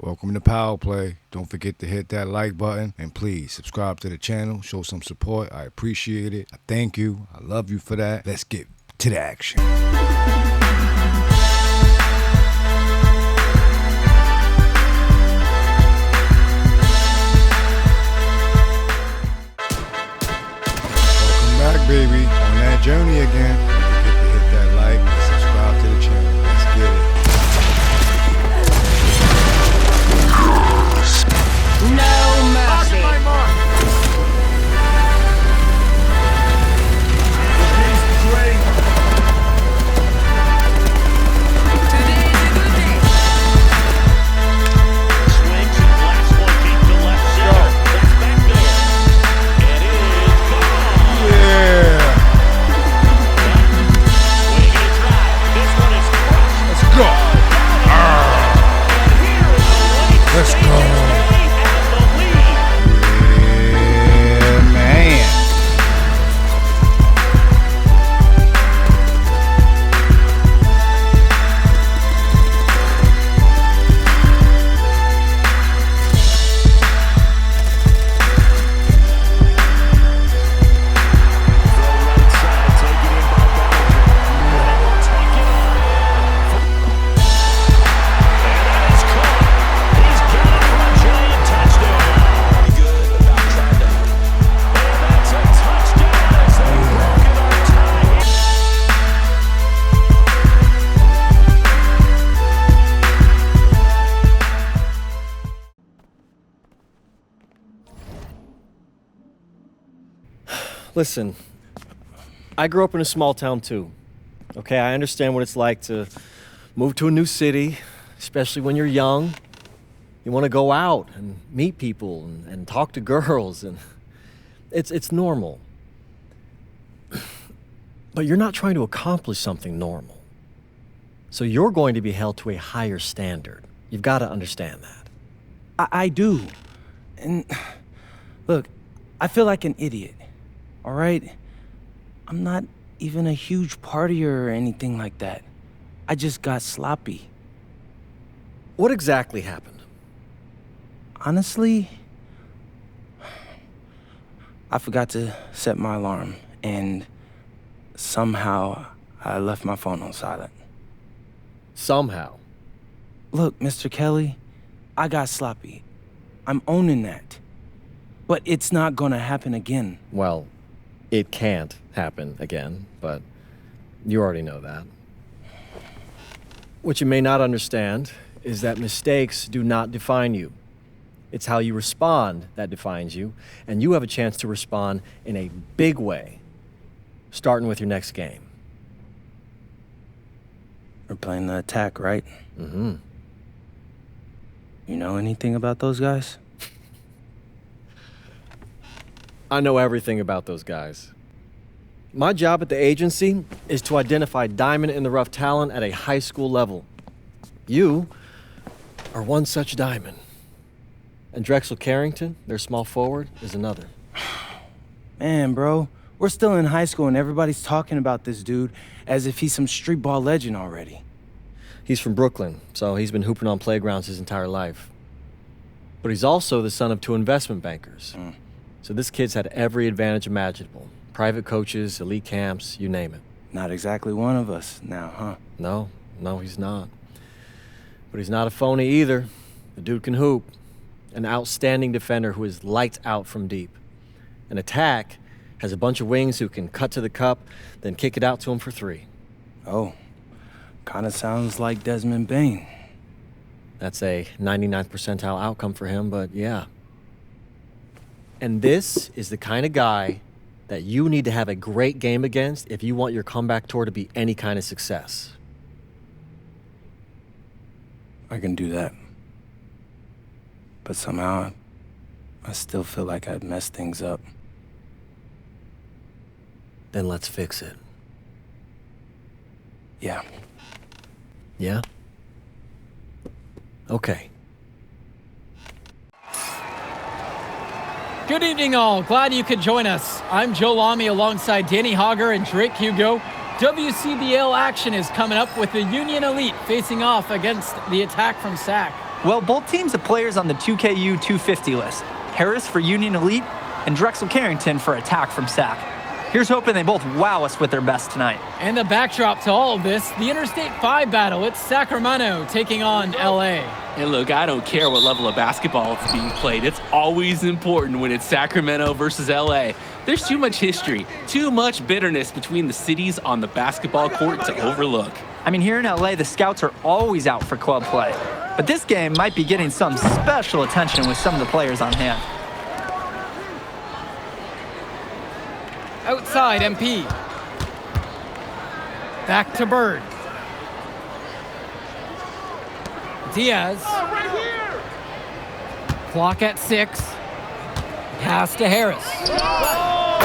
Welcome to Power Play. Don't forget to hit that like button and please subscribe to the channel. Show some support. I appreciate it. I thank you. I love you for that. Let's get to the action. Welcome back, baby. On that journey again. Don't forget to hit that like and subscribe to the channel. Let's get it. No mercy. On my mark. He's great. Today's a good day. Swings and blasts one deep to left center. That's back there. And it is gone. Yeah. Swing and a drive. This one is crushed. Let's go. And here is the late Let's stages. go. They have the lead. Yeah, man. Right side, taken in by Bellinger. Taken off. And that is caught. He's got it for a giant touchdown. And that's a touchdown as they've broken our tie. Listen, I grew up in a small town too. Okay, I understand what it's like to move to a new city, especially when you're young. You want to go out and meet people and talk to girls, and it's normal. But you're not trying to accomplish something normal. So you're going to be held to a higher standard. You've got to understand that. I do. And look, I feel like an idiot. All right? I'm not even a huge partier or anything like that. I just got sloppy. What exactly happened? Honestly, I forgot to set my alarm, and somehow I left my phone on silent. Somehow. Look, Mr. Kelly, I got sloppy. I'm owning that. But it's not gonna happen again. Well, it can't happen again, but you already know that. What you may not understand is that mistakes do not define you. It's how you respond that defines you, and you have a chance to respond in a big way, starting with your next game. We're playing the attack, right? Mm-hmm. You know anything about those guys? I know everything about those guys. My job at the agency is to identify diamond in the rough talent at a high school level. You are one such diamond. And Drexel Carrington, their small forward, is another. Man, bro, we're still in high school and everybody's talking about this dude as if he's some street ball legend already. He's from Brooklyn, so he's been hooping on playgrounds his entire life. But he's also the son of two investment bankers. So this kid's had every advantage imaginable. Private coaches, elite camps, you name it. Not exactly one of us now, huh? No, he's not. But he's not a phony either. The dude can hoop. An outstanding defender who is lights out from deep. An attack has a bunch of wings who can cut to the cup, then kick it out to him for three. Oh, kinda sounds like Desmond Bain. That's a 99th percentile outcome for him, but yeah. And this is the kind of guy that you need to have a great game against if you want your comeback tour to be any kind of success. I can do that. But somehow, I still feel like I'd messed things up. Then let's fix it. Yeah. Yeah? Okay. Good evening, all. Glad you could join us. I'm Joe Lamy alongside Danny Hogger and Drake Hugo. WCBL action is coming up with the Union Elite facing off against the attack from SAC. Well, both teams have players on the 2KU250 list. Harris for Union Elite and Drexel Carrington for attack from SAC. Here's hoping they both wow us with their best tonight. And the backdrop to all of this, the Interstate 5 battle. It's Sacramento taking on LA. And look, I don't care what level of basketball is being played. It's always important when it's Sacramento versus LA. There's too much history, too much bitterness between the cities on the basketball court to overlook. I mean, here in LA, the scouts are always out for club play. But this game might be getting some special attention with some of the players on hand. Outside, MP. Back to Bird. Diaz. Clock at 6. Pass to Harris.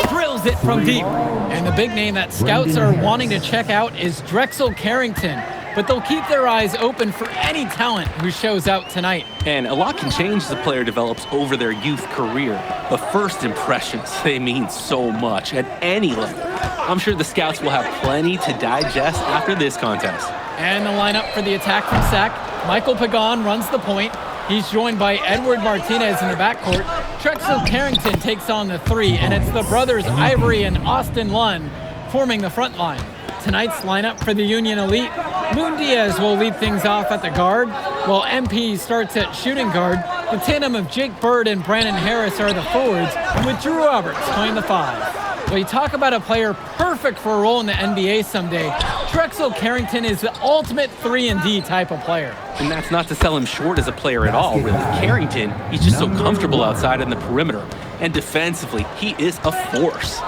Drills it from deep. And the big name that scouts are wanting to check out is Drexel Carrington. But they'll keep their eyes open for any talent who shows out tonight. And a lot can change as a player develops over their youth career. But first impressions, they mean so much at any level. I'm sure the scouts will have plenty to digest after this contest. And the lineup for the attack from SAC. Michael Pagan runs the point. He's joined by Edward Martinez in the backcourt. Drexel Carrington takes on the 3, and it's the brothers Ivory and Austin Lund forming the front line. Tonight's lineup for the Union Elite. Moon Diaz will lead things off at the guard, while MP starts at shooting guard. The tandem of Jake Bird and Brandon Harris are the forwards, with Drew Roberts playing the 5. Well, you talk about a player perfect for a role in the NBA someday. Drexel Carrington is the ultimate 3-and-D type of player. And that's not to sell him short as a player at all, really. Carrington, he's just so comfortable outside in the perimeter. And defensively, he is a force.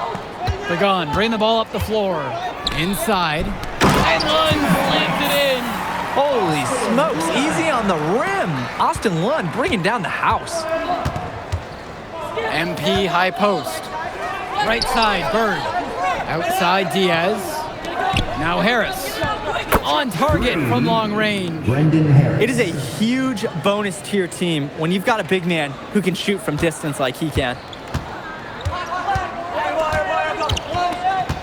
Pagan, bring the ball up the floor. Inside. And Lund slams it in. Holy smokes, easy on the rim. Austin Lund bringing down the house. MP high post. Right side, Bird. Outside, Diaz. Now Harris. On target from long range. It is a huge bonus to your team when you've got a big man who can shoot from distance like he can.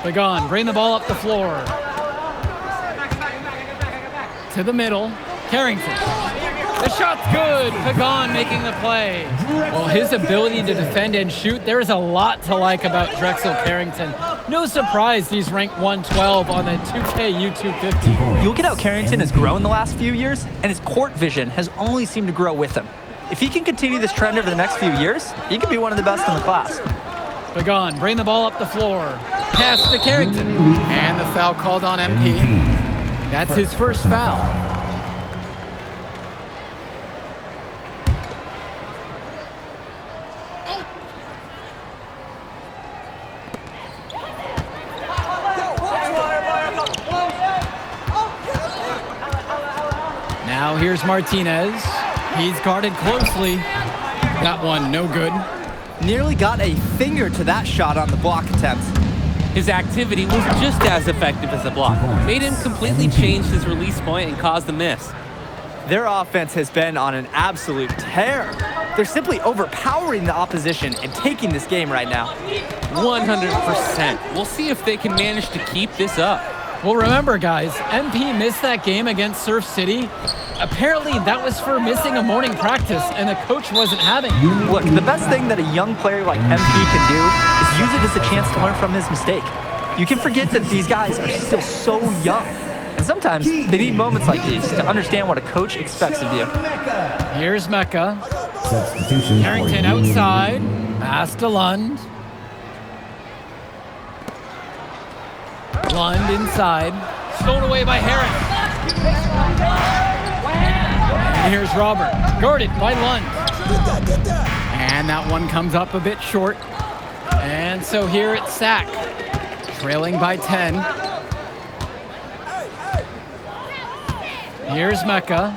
Pagan, bring the ball up the floor. To the middle, Carrington. The shot's good. Pagan making the play. Well, his ability to defend and shoot, there is a lot to like about Drexel Carrington. No surprise he's ranked 112 on the 2KU250. You look at how Carrington has grown the last few years, and his court vision has only seemed to grow with him. If he can continue this trend over the next few years, he could be one of the best in the class. Pagan, bring the ball up the floor. Pass to Carrington. And the foul called on MP. That's his first foul. Now here's Martinez. He's guarded closely. That one no good. Nearly got a finger to that shot on the block attempt. His activity was just as effective as the block. Made him completely change his release point and caused the miss. Their offense has been on an absolute tear. They're simply overpowering the opposition and taking this game right now. 100%. We'll see if they can manage to keep this up. Well, remember, guys, MP missed that game against Surf City. Apparently, that was for missing a morning practice, and the coach wasn't having it. Look, the best thing that a young player like MP can do is use it as a chance to learn from his mistake. You can forget that these guys are still so young. And sometimes they need moments like these to understand what a coach expects of you. Here's Mecca. Carrington outside. Pass to Lund. Lund inside. Stolen away by Harris. And here's Robert. Guarded by Lund. And that one comes up a bit short. And so here it's SAC. Trailing by 10. Here's Mecca.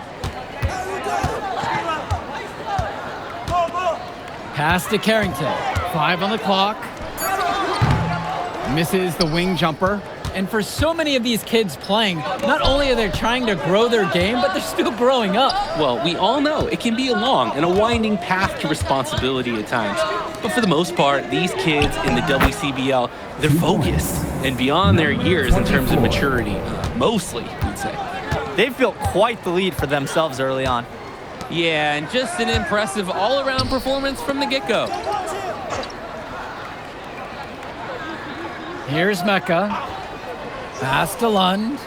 Pass to Carrington. 5 on the clock. Misses the wing jumper. And for so many of these kids playing, not only are they trying to grow their game, but they're still growing up. Well, we all know it can be a long and a winding path to responsibility at times. But for the most part, these kids in the WCBL, they're focused and beyond their years in terms of maturity, mostly, we'd say. They've built quite the lead for themselves early on. Yeah, and just an impressive all-around performance from the get-go. Here's Mecca. Pass to Lund.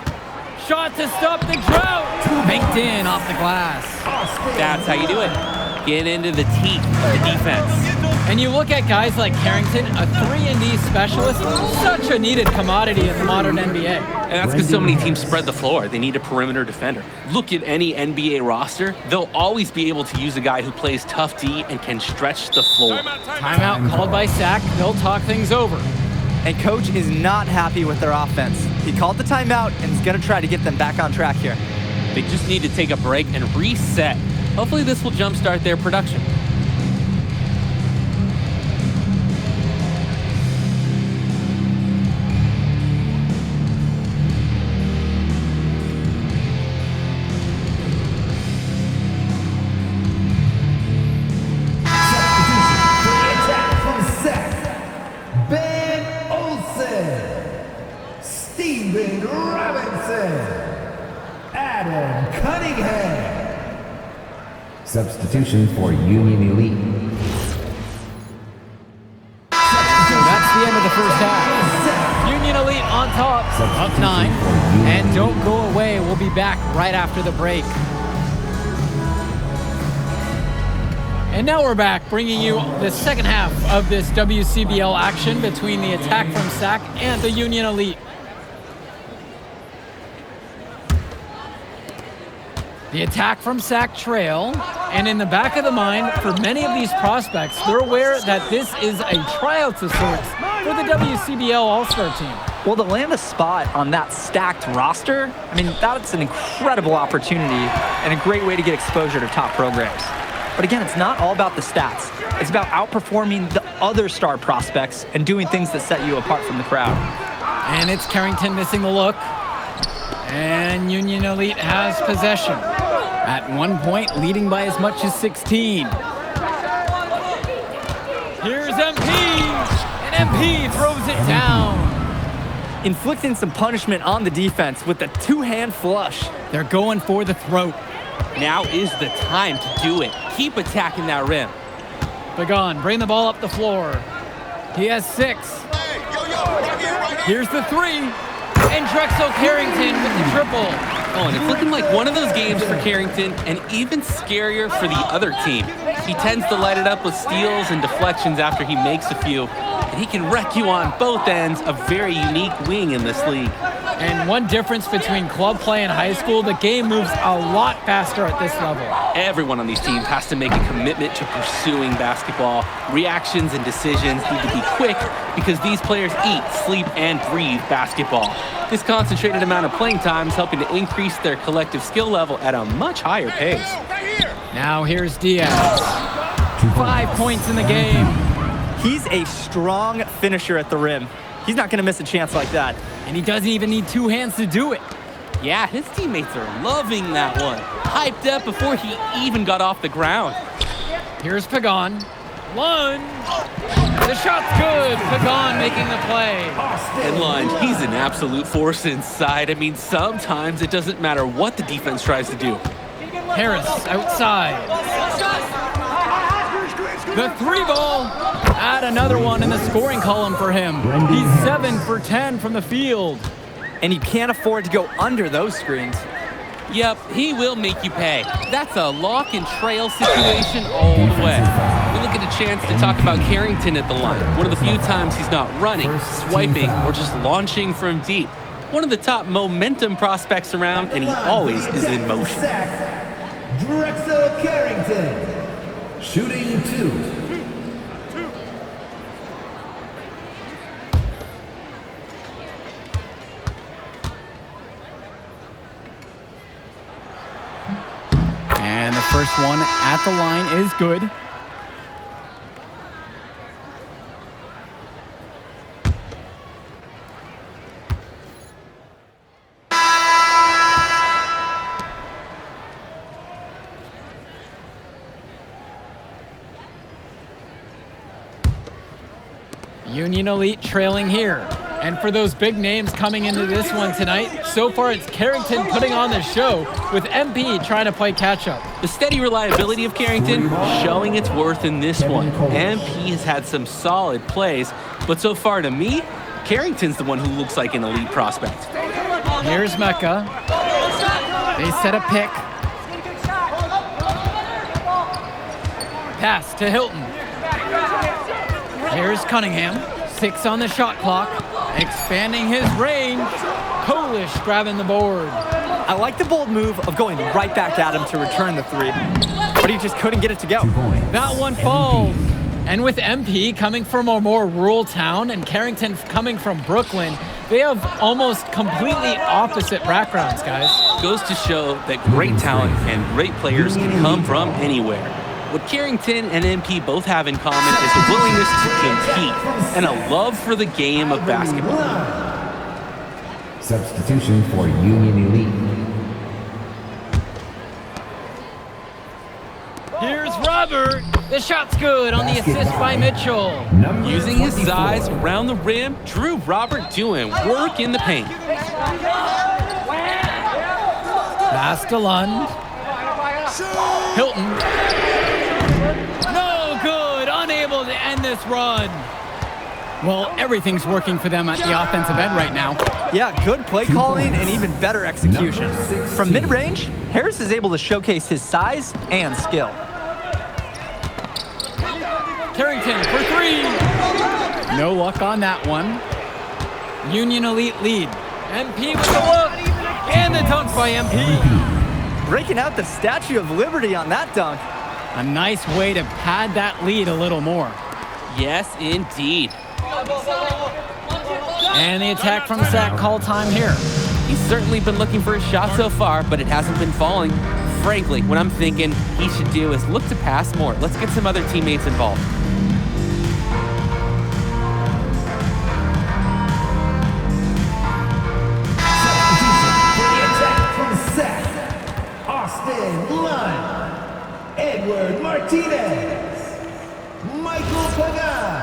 Shot to stop the drought. Banked in off the glass. That's how you do it. Get into the teeth of the defense. And you look at guys like Carrington, a 3-and-D specialist, such a needed commodity in the modern NBA. And that's because so many teams spread the floor. They need a perimeter defender. Look at any NBA roster. They'll always be able to use a guy who plays tough D and can stretch the floor. Timeout called by Sack. They'll talk things over. And coach is not happy with their offense. He called the timeout and is going to try to get them back on track here. They just need to take a break and reset. Hopefully this will jumpstart their production. Substitution for Union Elite. So that's the end of the first half. Union Elite on top, up 9. And don't go away. We'll be back right after the break. And now we're back, bringing you the second half of this WCBL action between the attack from Sac and the Union Elite. The attack from Sac trail, and in the back of the mind, for many of these prospects, they're aware that this is a tryout of sorts for the WCBL All-Star team. Well, to land a spot on that stacked roster, I mean, that's an incredible opportunity and a great way to get exposure to top programs. But again, it's not all about the stats. It's about outperforming the other star prospects and doing things that set you apart from the crowd. And it's Carrington missing the look. And Union Elite has possession. At one point, leading by as much as 16. Here's MP, and MP throws it down. Inflicting some punishment on the defense with the two-hand flush. They're going for the throat. Now is the time to do it. Keep attacking that rim. Pagan, bring the ball up the floor. He has 6. Here's the 3. And Drexel Carrington with the triple. Oh, and it's looking like one of those games for Carrington, and even scarier for the other team. He tends to light it up with steals and deflections after he makes a few, and he can wreck you on both ends, a very unique wing in this league. And one difference between club play and high school, the game moves a lot faster at this level. Everyone on these teams has to make a commitment to pursuing basketball. Reactions and decisions need to be quick because these players eat, sleep, and breathe basketball. This concentrated amount of playing time is helping to increase their collective skill level at a much higher pace. Now here's Diaz. 5 points in the game. He's a strong finisher at the rim. He's not going to miss a chance like that. And he doesn't even need 2 hands to do it. Yeah, his teammates are loving that one. Hyped up before he even got off the ground. Here's Pagan. Lund. The shot's good. Pagan making the play. And Lund, he's an absolute force inside. I mean, sometimes it doesn't matter what the defense tries to do. Harris outside. The 3 ball. Add another one in the scoring column for him. He's 7 for 10 from the field. And you can't afford to go under those screens. Yep, he will make you pay. That's a lock and trail situation all the way. We look at a chance to talk about Carrington at the line. One of the few times he's not running, swiping, or just launching from deep. One of the top momentum prospects around, and he always is in motion. Drexel Carrington, shooting 2. And the first one at the line is good. Union Elite trailing here. And for those big names coming into this one tonight, so far it's Carrington putting on the show with MP trying to play catch-up. The steady reliability of Carrington showing its worth in this one. MP has had some solid plays, but so far to me, Carrington's the one who looks like an elite prospect. Here's Mecca. They set a pick. Pass to Hilton. Here's Cunningham. 6 on the shot clock. Expanding his range. Polish grabbing the board. I like the bold move of going right back at him to return the 3, but he just couldn't get it to go. That one falls. And with MP coming from a more rural town and Carrington coming from Brooklyn, they have almost completely opposite backgrounds, guys. Goes to show that great talent and great players can come from anywhere. What Carrington and MP both have in common is a willingness to compete and a love for the game of basketball. Substitution for Union Elite. Here's Robert. The shot's good on the assist by Mitchell. Using his size around the rim, Drew Robert doing work in the paint. Pass to Lund. Hilton. No good. Unable to end this run. Well, everything's working for them at the offensive end right now. Yeah, good play calling and even better execution. From mid-range, Harris is able to showcase his size and skill. Carrington for 3. No luck on that one. Union Elite lead. MP with the look. And the dunk by MP. Breaking out the Statue of Liberty on that dunk. A nice way to pad that lead a little more. Yes, indeed. And the attack from Sack call time here. He's certainly been looking for a shot so far, but it hasn't been falling. Frankly, what I'm thinking he should do is look to pass more. Let's get some other teammates involved. Edward Martinez, Michael Pagan.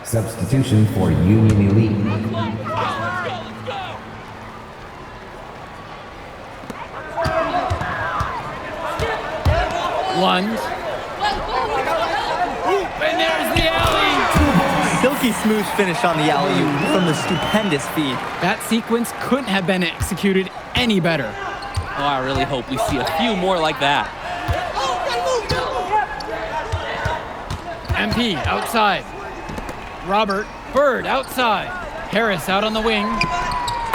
Substitution for Union Elite. Lund. And there's the alley. Silky smooth finish on the alley-oop from the stupendous feed. That sequence couldn't have been executed any better. Oh, I really hope we see a few more like that. MP outside. Robert. Bird outside. Harris out on the wing.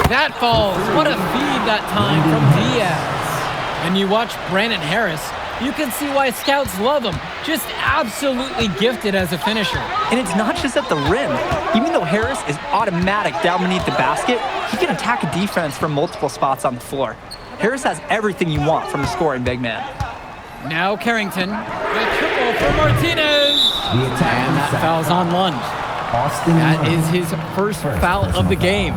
That falls. What a feed that time from Diaz. And you watch Brandon Harris, you can see why scouts love him. Just absolutely gifted as a finisher. And it's not just at the rim. Even though Harris is automatic down beneath the basket, he can attack a defense from multiple spots on the floor. Harris has everything you want from a scoring big man. Now Carrington. The triple for Martinez. And that foul's on Lund. That is his first foul of the game.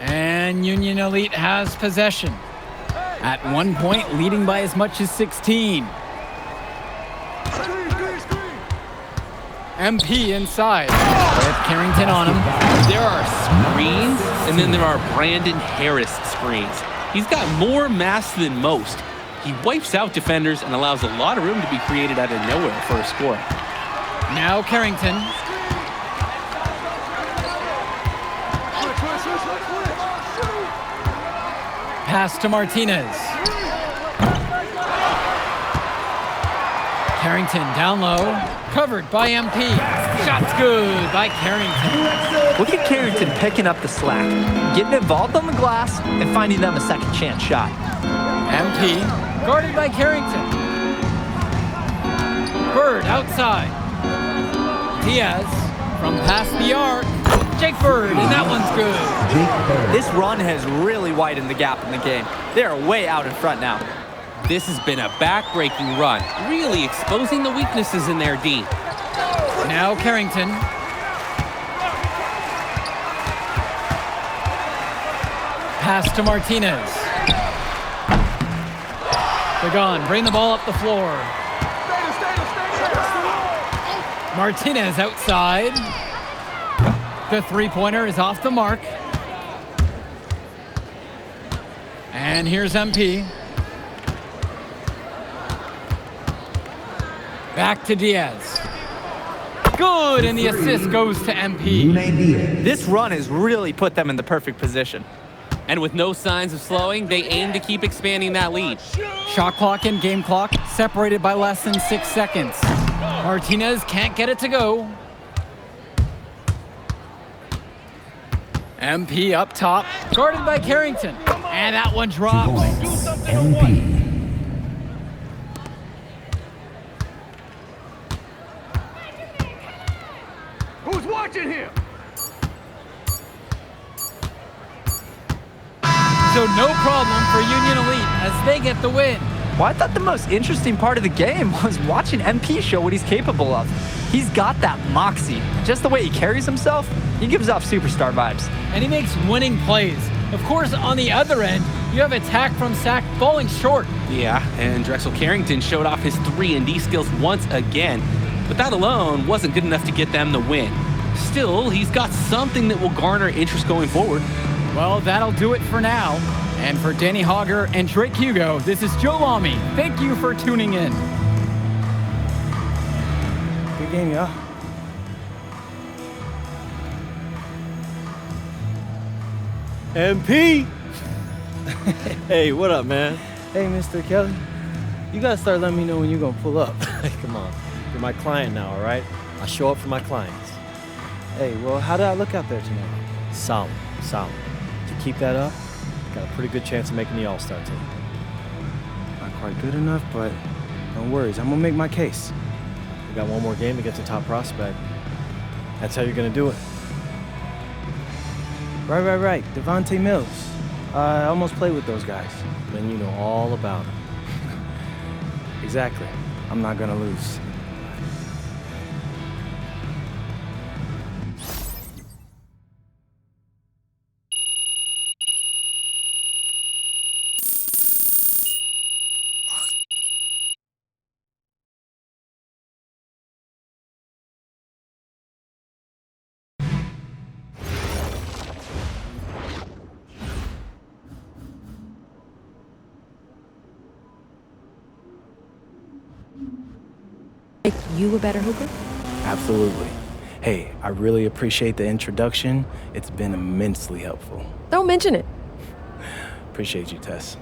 And Union Elite has possession. At one point, leading by as much as 16. MP inside with Carrington on him. There are screens, and then there are Brandon Harris screens. He's got more mass than most. He wipes out defenders and allows a lot of room to be created out of nowhere for a score. Now Carrington. Pass to Martinez. Carrington down low. Covered by MP. Shot's good by Carrington. Look at Carrington picking up the slack, getting involved on the glass, and finding them a second chance shot. MP guarded by Carrington. Bird outside. Diaz from past the arc. Jake Bird, and that one's good. This run has really widened the gap in the game. They are way out in front now. This has been a back-breaking run, really exposing the weaknesses in their D. Now Carrington. Pass to Martinez. Pagan, bring the ball up the floor. Martinez outside. The three-pointer is off the mark. And here's MP. Back to Diaz. Good, and the assist goes to MP. This run has really put them in the perfect position. And with no signs of slowing, they aim to keep expanding that lead. Shot clock and game clock separated by less than 6 seconds. Martinez can't get it to go. MP up top, guarded by Carrington. And that one drops. MP. Who's watching here? So no problem for Union Elite as they get the win. Well, I thought the most interesting part of the game was watching MP show what he's capable of. He's got that moxie. Just the way he carries himself, he gives off superstar vibes. And he makes winning plays. Of course, on the other end, you have attack from Sac falling short. Yeah, and Drexel Carrington showed off his 3-and-D skills once again, but that alone wasn't good enough to get them the win. Still, he's got something that will garner interest going forward. Well, that'll do it for now. And for Danny Hogger and Drake Hugo, this is Joe Lamy. Thank you for tuning in. Good game, y'all. MP! Hey, what up, man? Hey, Mr. Kelly. You gotta start letting me know when you're gonna pull up. Come on. You're my client now, all right? I show up for my clients. Hey, well, how did I look out there tonight? Solid, solid. To keep that up, got a pretty good chance of making the All-Star team. Not quite good enough, but no worries. I'm gonna make my case. We got one more game against a top prospect. That's how you're gonna do it. Right. Devontae Mills. I almost played with those guys. Then you know all about it. Exactly. I'm not gonna lose. Make you a better hooper? Absolutely. Hey, I really appreciate the introduction. It's been immensely helpful. Don't mention it. Appreciate you, Tess.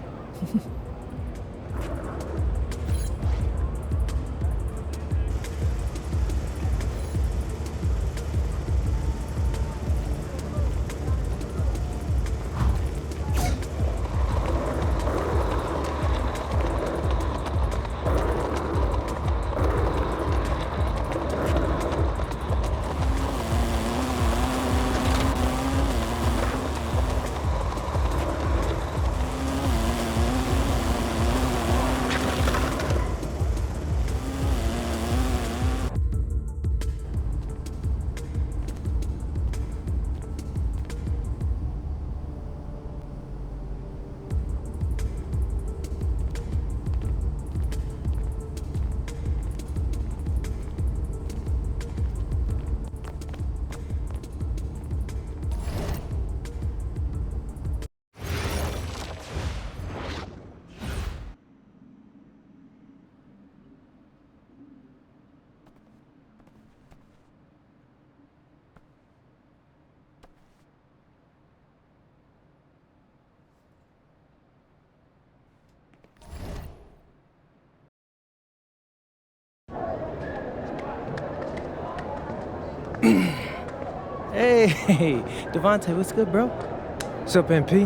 Hey, Devontae, what's good, bro? What's up, MP?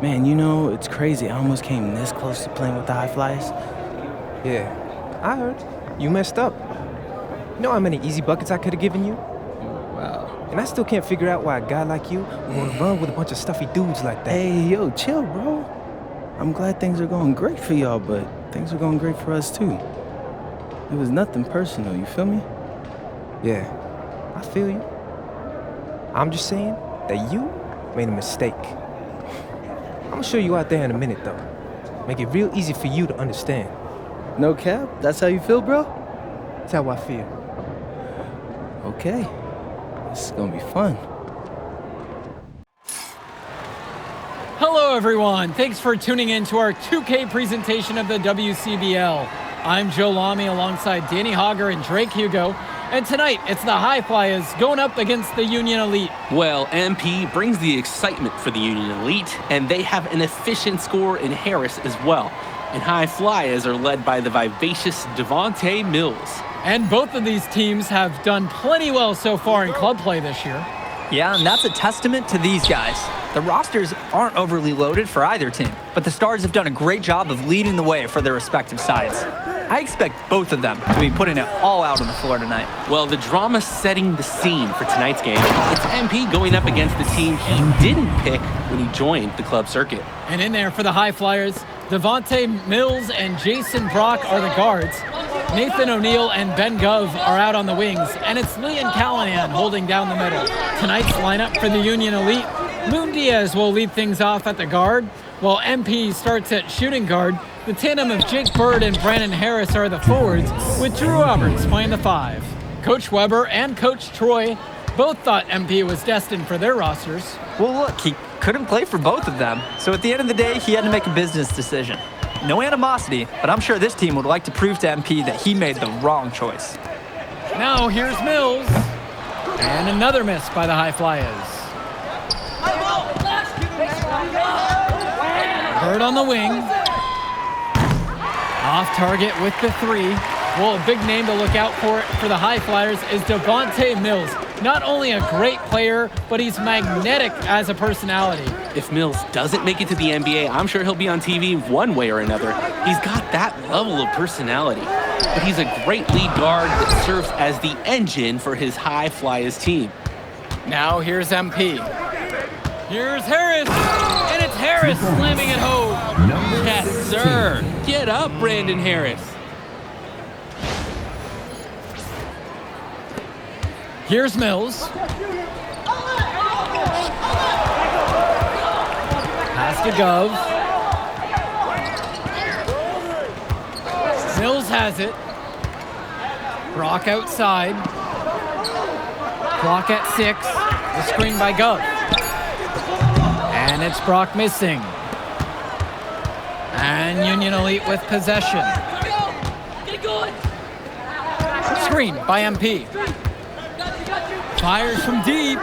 Man, you know, it's crazy. I almost came this close to playing with the High Flyers. Yeah, I heard. You messed up. You know how many easy buckets I could have given you? Wow. And I still can't figure out why a guy like you would want to run with a bunch of stuffy dudes like that. Hey, yo, chill, bro. I'm glad things are going great for y'all, but things are going great for us, too. It was nothing personal, you feel me? Yeah, I feel you. I'm just saying that you made a mistake. I'm gonna show you out there in a minute, though. Make it real easy for you to understand. No cap? That's how you feel, bro? That's how I feel. Okay. This is gonna be fun. Hello, everyone. Thanks for tuning in to our 2K presentation of the WCBL. I'm Joe Lamy alongside Danny Hogger and Drake Hugo. And tonight, it's the High Flyers going up against the Union Elite. Well, MP brings the excitement for the Union Elite, and they have an efficient scorer in Harris as well. And High Flyers are led by the vivacious Devontae Mills. And both of these teams have done plenty well so far in club play this year. Yeah, and that's a testament to these guys. The rosters aren't overly loaded for either team, but the Stars have done a great job of leading the way for their respective sides. I expect both of them to be putting it all out on the floor tonight. Well, the drama setting the scene for tonight's game. It's MP going up against the team he didn't pick when he joined the club circuit. And in there for the High Flyers, Devontae Mills and Jason Brock are the guards. Nathan O'Neill and Ben Gov are out on the wings, and it's Leon Callahan holding down the middle. Tonight's lineup for the Union Elite, Moon Diaz will lead things off at the guard, while MP starts at shooting guard. The tandem of Jake Bird and Brandon Harris are the forwards, with Drew Roberts playing the 5. Coach Weber and Coach Troy both thought MP was destined for their rosters. Well, look, he couldn't play for both of them, so at the end of the day, he had to make a business decision. No animosity, but I'm sure this team would like to prove to MP that he made the wrong choice. Now here's Mills, and another miss by the High Flyers. Bird on the wing. Off target with the 3. Well, a big name to look out for the High Flyers is Devontae Mills. Not only a great player, but he's magnetic as a personality. If Mills doesn't make it to the NBA, I'm sure he'll be on TV one way or another. He's got that level of personality. But he's a great lead guard that serves as the engine for his High Flyers team. Now here's MP. Here's Harris, and it's Harris slamming it home. Yes, sir. Get up, Brandon Harris. Here's Mills. Pass to Gov. Mills has it. Brock outside. Clock at 6. The screen by Gov. And it's Brock missing. And Union Elite with possession. Screen by MP. Fires from deep.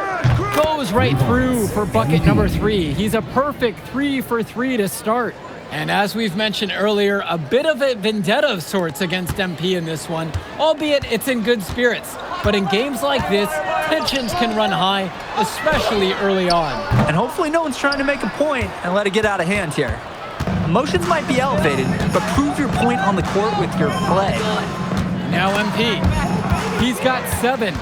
Goes right through for bucket number 3. He's a perfect 3 for 3 to start. And as we've mentioned earlier, a bit of a vendetta of sorts against MP in this one, albeit it's in good spirits. But in games like this, tensions can run high, especially early on. And hopefully no one's trying to make a point and let it get out of hand here. Emotions might be elevated, but prove your point on the court with your play. Now MP. He's got 7.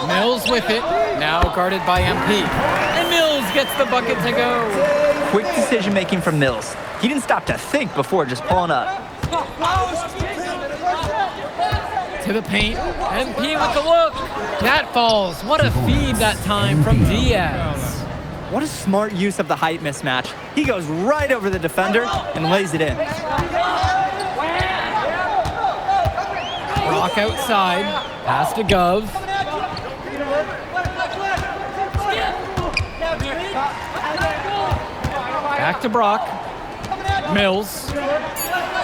Mills with it, now guarded by MP. And Mills gets the bucket to go. Quick decision making from Mills. He didn't stop to think before just pulling up. To the paint, MP with the look. That falls. What a feed that time from Diaz. What a smart use of the height mismatch. He goes right over the defender and lays it in. Brock outside, pass to Gov. Back to Brock. Mills.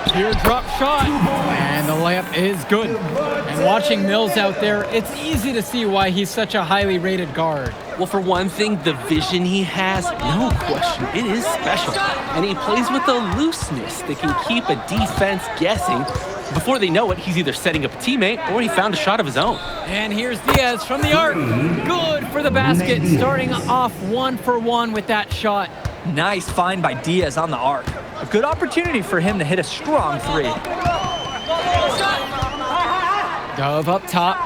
Teardrop shot. And the layup is good. And watching Mills out there, it's easy to see why he's such a highly rated guard. Well, for one thing, the vision he has, no question, it is special. And he plays with a looseness that can keep a defense guessing. Before they know it, he's either setting up a teammate or he found a shot of his own. And here's Diaz from the arc. Good for the basket, starting off 1 for 1 with that shot. Nice find by Diaz on the arc. A good opportunity for him to hit a strong 3. Gov up top.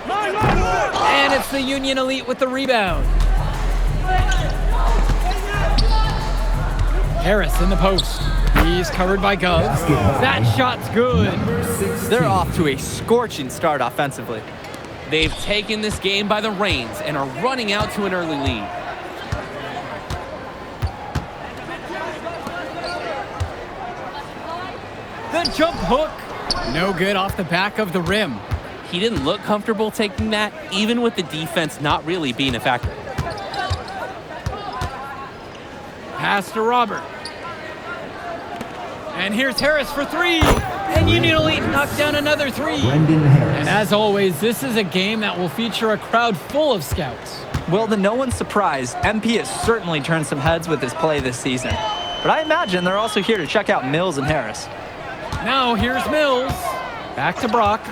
And it's the Union Elite with the rebound. Harris in the post. He's covered by Gov. That shot's good. They're off to a scorching start offensively. They've taken this game by the reins and are running out to an early lead. The jump hook. No good off the back of the rim. He didn't look comfortable taking that, even with the defense not really being a factor. Pass to Robert. And here's Harris for three. And Union Elite knocked down another three. Brendan Harris. And as always, this is a game that will feature a crowd full of scouts. Well, to no one's surprise, MP has certainly turned some heads with his play this season. But I imagine they're also here to check out Mills and Harris. Now here's Mills. Back to Brock.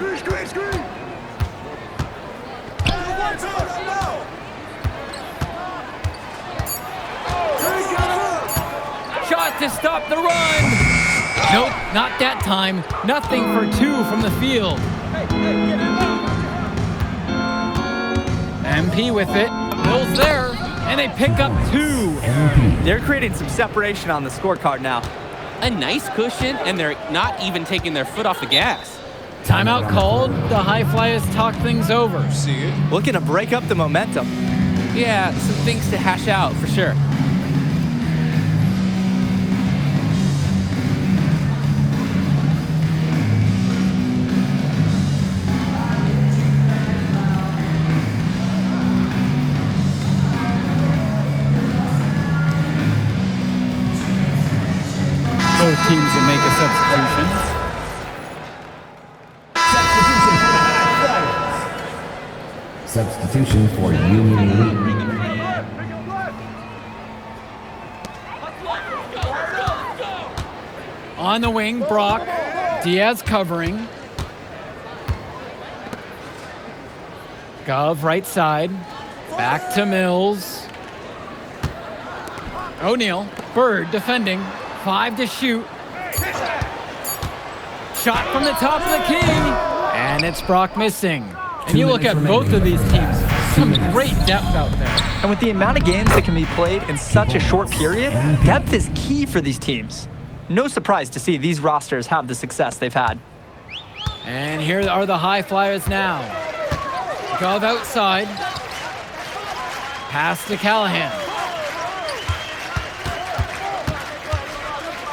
Shot to stop the run. Nope, not that time. Nothing for two from the field. MP with it. Mills there. And they pick up two. They're creating some separation on the scorecard now. A nice cushion, and they're not even taking their foot off the gas. Timeout called. The High Flyers talk things over. See it? Looking to break up the momentum. Yeah, some things to hash out for sure. Both teams will make a substitution. Substitution for Union Elite. On the wing, Brock. Diaz covering. Gov right side. Back to Mills. O'Neal. Bird defending. 5 to shoot. Shot from the top of the key. And it's Brock missing. And you look at both of these teams. Some great depth out there. And with the amount of games that can be played in such a short period, depth is key for these teams. No surprise to see these rosters have the success they've had. And here are the High Flyers now. Gov outside. Pass to Callahan.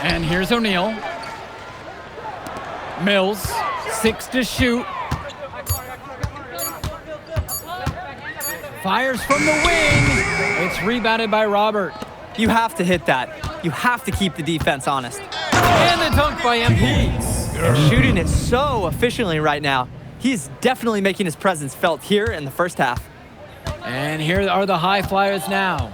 And here's O'Neal. Mills, 6 to shoot. Fires from the wing. It's rebounded by Robert. You have to hit that. You have to keep the defense honest. And the dunk by MP. Shooting it so efficiently right now. He's definitely making his presence felt here in the first half. And here are the High Flyers now.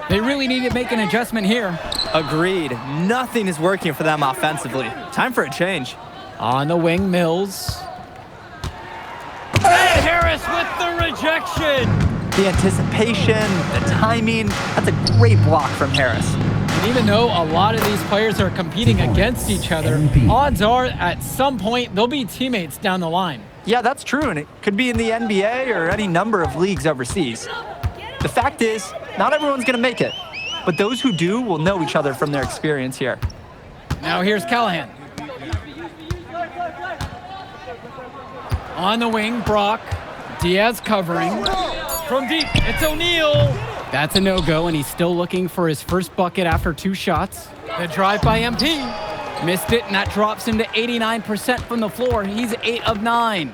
They really need to make an adjustment here. Agreed. Nothing is working for them offensively. Time for a change. On the wing, Mills. And Harris with the rejection. The anticipation, the timing, that's a great block from Harris. And even though a lot of these players are competing against each other, odds are at some point they'll be teammates down the line. Yeah, that's true, and it could be in the NBA or any number of leagues overseas. The fact is, not everyone's going to make it, but those who do will know each other from their experience here. Now here's Callahan. On the wing, Brock. Diaz covering. From deep, it's O'Neal. That's a no-go, and he's still looking for his first bucket after 2 shots. The drive by MP. Missed it, and that drops him to 89% from the floor. He's 8 of 9.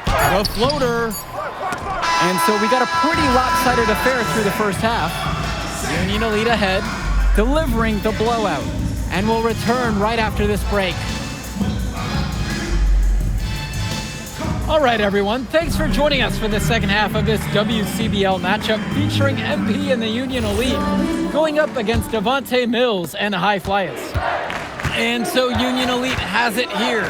The floater. And so we got a pretty lopsided affair through the first half. Union Elite ahead, delivering the blowout. And we'll return right after this break. All right, everyone. Thanks for joining us for the second half of this WCBL matchup featuring MP and the Union Elite going up against Devontae Mills and the High Flyers. And so Union Elite has it here.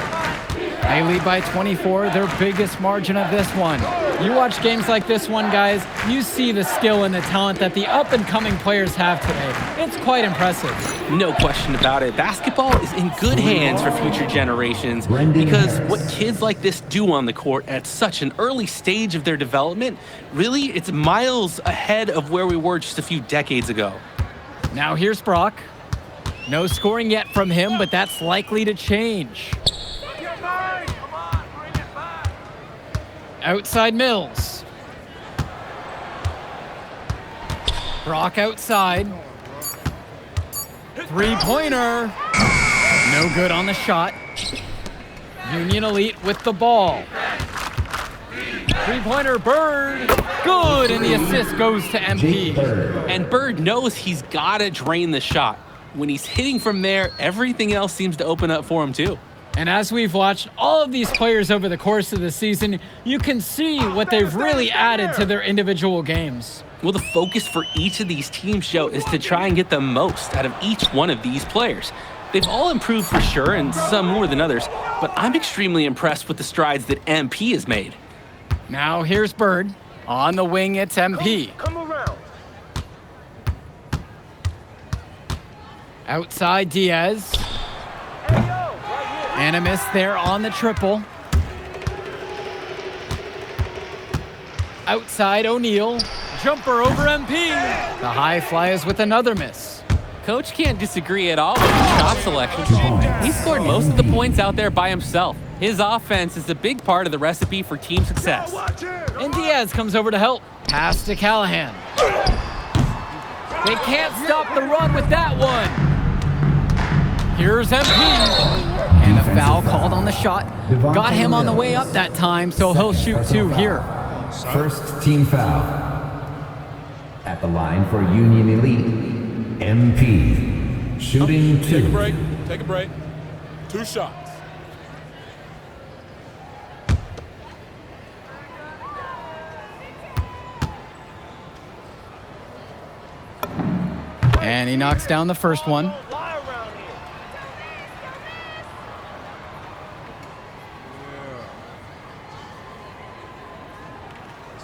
They lead by 24, their biggest margin of this one. You watch games like this one, guys, you see the skill and the talent that the up-and-coming players have today. It's quite impressive. No question about it. Basketball is in good hands for future generations because what kids like this do on the court at such an early stage of their development, really, it's miles ahead of where we were just a few decades ago. Now here's Brock. No scoring yet from him, but that's likely to change. Outside Mills. Brock outside. Three-pointer. No good on the shot. Union Elite with the ball. Three-pointer, Bird. Good, and the assist goes to MP. And Bird knows he's got to drain the shot. When he's hitting from there, everything else seems to open up for him too. And as we've watched all of these players over the course of the season, you can see what they've really added to their individual games. Well, the focus for each of these teams show is to try and get the most out of each one of these players. They've all improved for sure, and some more than others, but I'm extremely impressed with the strides that MP has made. Now here's Bird. On the wing, it's MP. Come around. Outside Diaz. And a miss there on the triple. Outside O'Neal. Jumper over MP. The high flies with another miss. Coach can't disagree at all with the shot selection. He scored most of the points out there by himself. His offense is a big part of the recipe for team success. And Diaz comes over to help. Pass to Callahan. They can't stop the run with that one. Here's MP. And a foul called on the shot. Got him on the way up that time, so he'll shoot two here. First team foul. At the line for Union Elite, MP. Shooting two. Take a break. Take a break. 2 shots. And he knocks down the first one. That's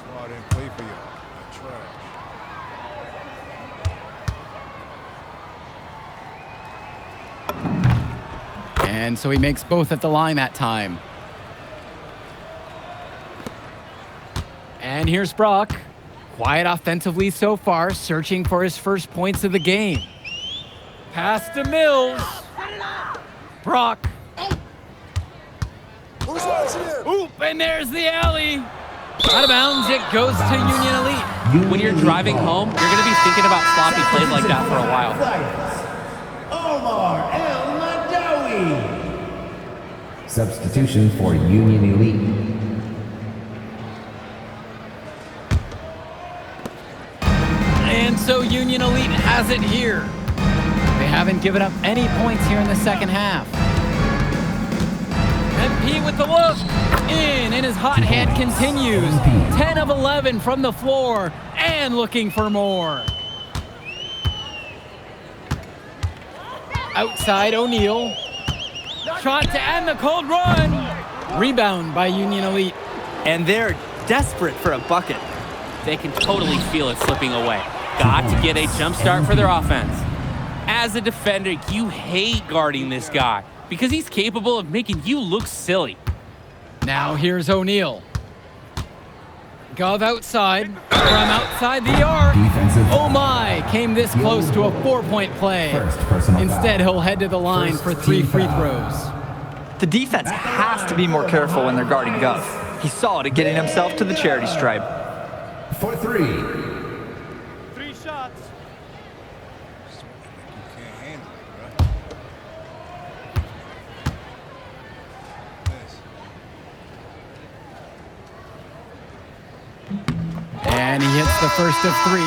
why I didn't play for you. You're trash. And so he makes both at the line that time. And here's Brock. Quiet offensively so far, searching for his first points of the game. Pass to Mills. Brock. Oop, and there's the alley. Out of bounds, it goes to Union Elite. When you're driving home, you're going to be thinking about sloppy plays like that for a while. Omar El Madawi. Substitution for Union Elite. And so Union Elite has it here. They haven't given up any points here in the second half. MP with the look. In, and his hot hand continues. 10 of 11 from the floor, and looking for more. Outside O'Neal. Shot to end the cold run. Rebound by Union Elite. And they're desperate for a bucket. They can totally feel it slipping away. Got to get a jump start for their offense. As a defender, you hate guarding this guy because he's capable of making you look silly. Now here's O'Neal. Gov outside, from outside the arc. Oh my, came this close to a 4-point play. Instead, he'll head to the line for 3 free throws. The defense has to be more careful when they're guarding Gov. He's solid at getting himself to the charity stripe. For 3. 3 shots. You can't handle it, bro. And he hits the first of 3.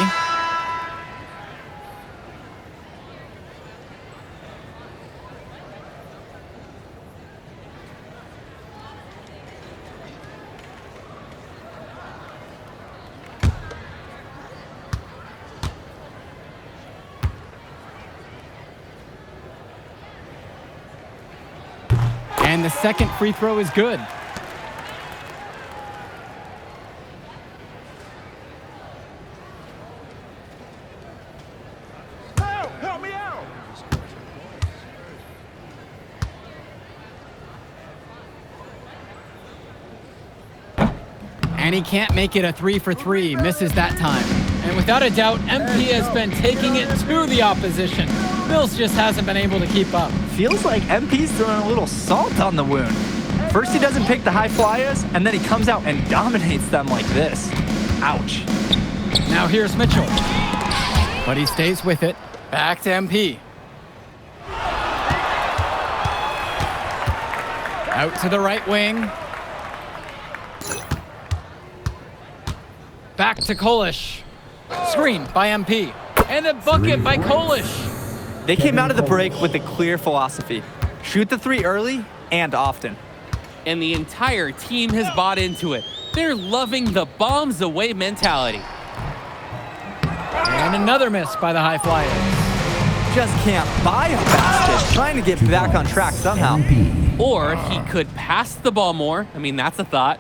And the second free throw is good. Help me out. And he can't make it a 3 for 3, misses that time. And without a doubt, MP has been taking it to the opposition. Mills just hasn't been able to keep up. Feels like MP's throwing a little salt on the wound. First he doesn't pick the high flyers, and then he comes out and dominates them like this. Ouch. Now here's Mitchell. But he stays with it. Back to MP. Out to the right wing. Back to Kolish. Screen by MP. And a bucket by Kolish. They came out of the break with a clear philosophy. Shoot the three early and often. And the entire team has bought into it. They're loving the bombs away mentality. And another miss by the High Flyers. Just can't buy a basket, trying to get back on track somehow. Or he could pass the ball more. I mean, that's a thought.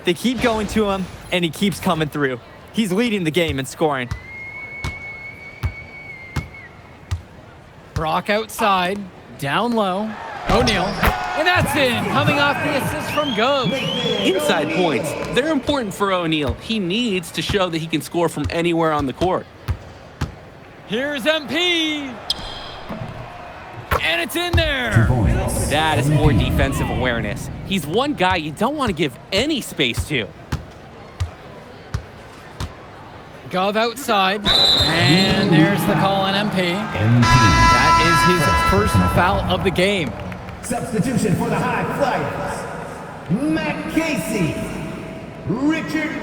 They keep going to him, and he keeps coming through. He's leading the game in scoring. Brock outside, down low. O'Neal, and that's in, coming off the assist from Gove. Inside points, they're important for O'Neal. He needs to show that he can score from anywhere on the court. Here's MP. And it's in there. That is poor defensive awareness. He's one guy you don't want to give any space to. Gove outside, and there's the call on MP. That is his first foul of the game. Substitution for the High Flyers. Matt Casey. Richard.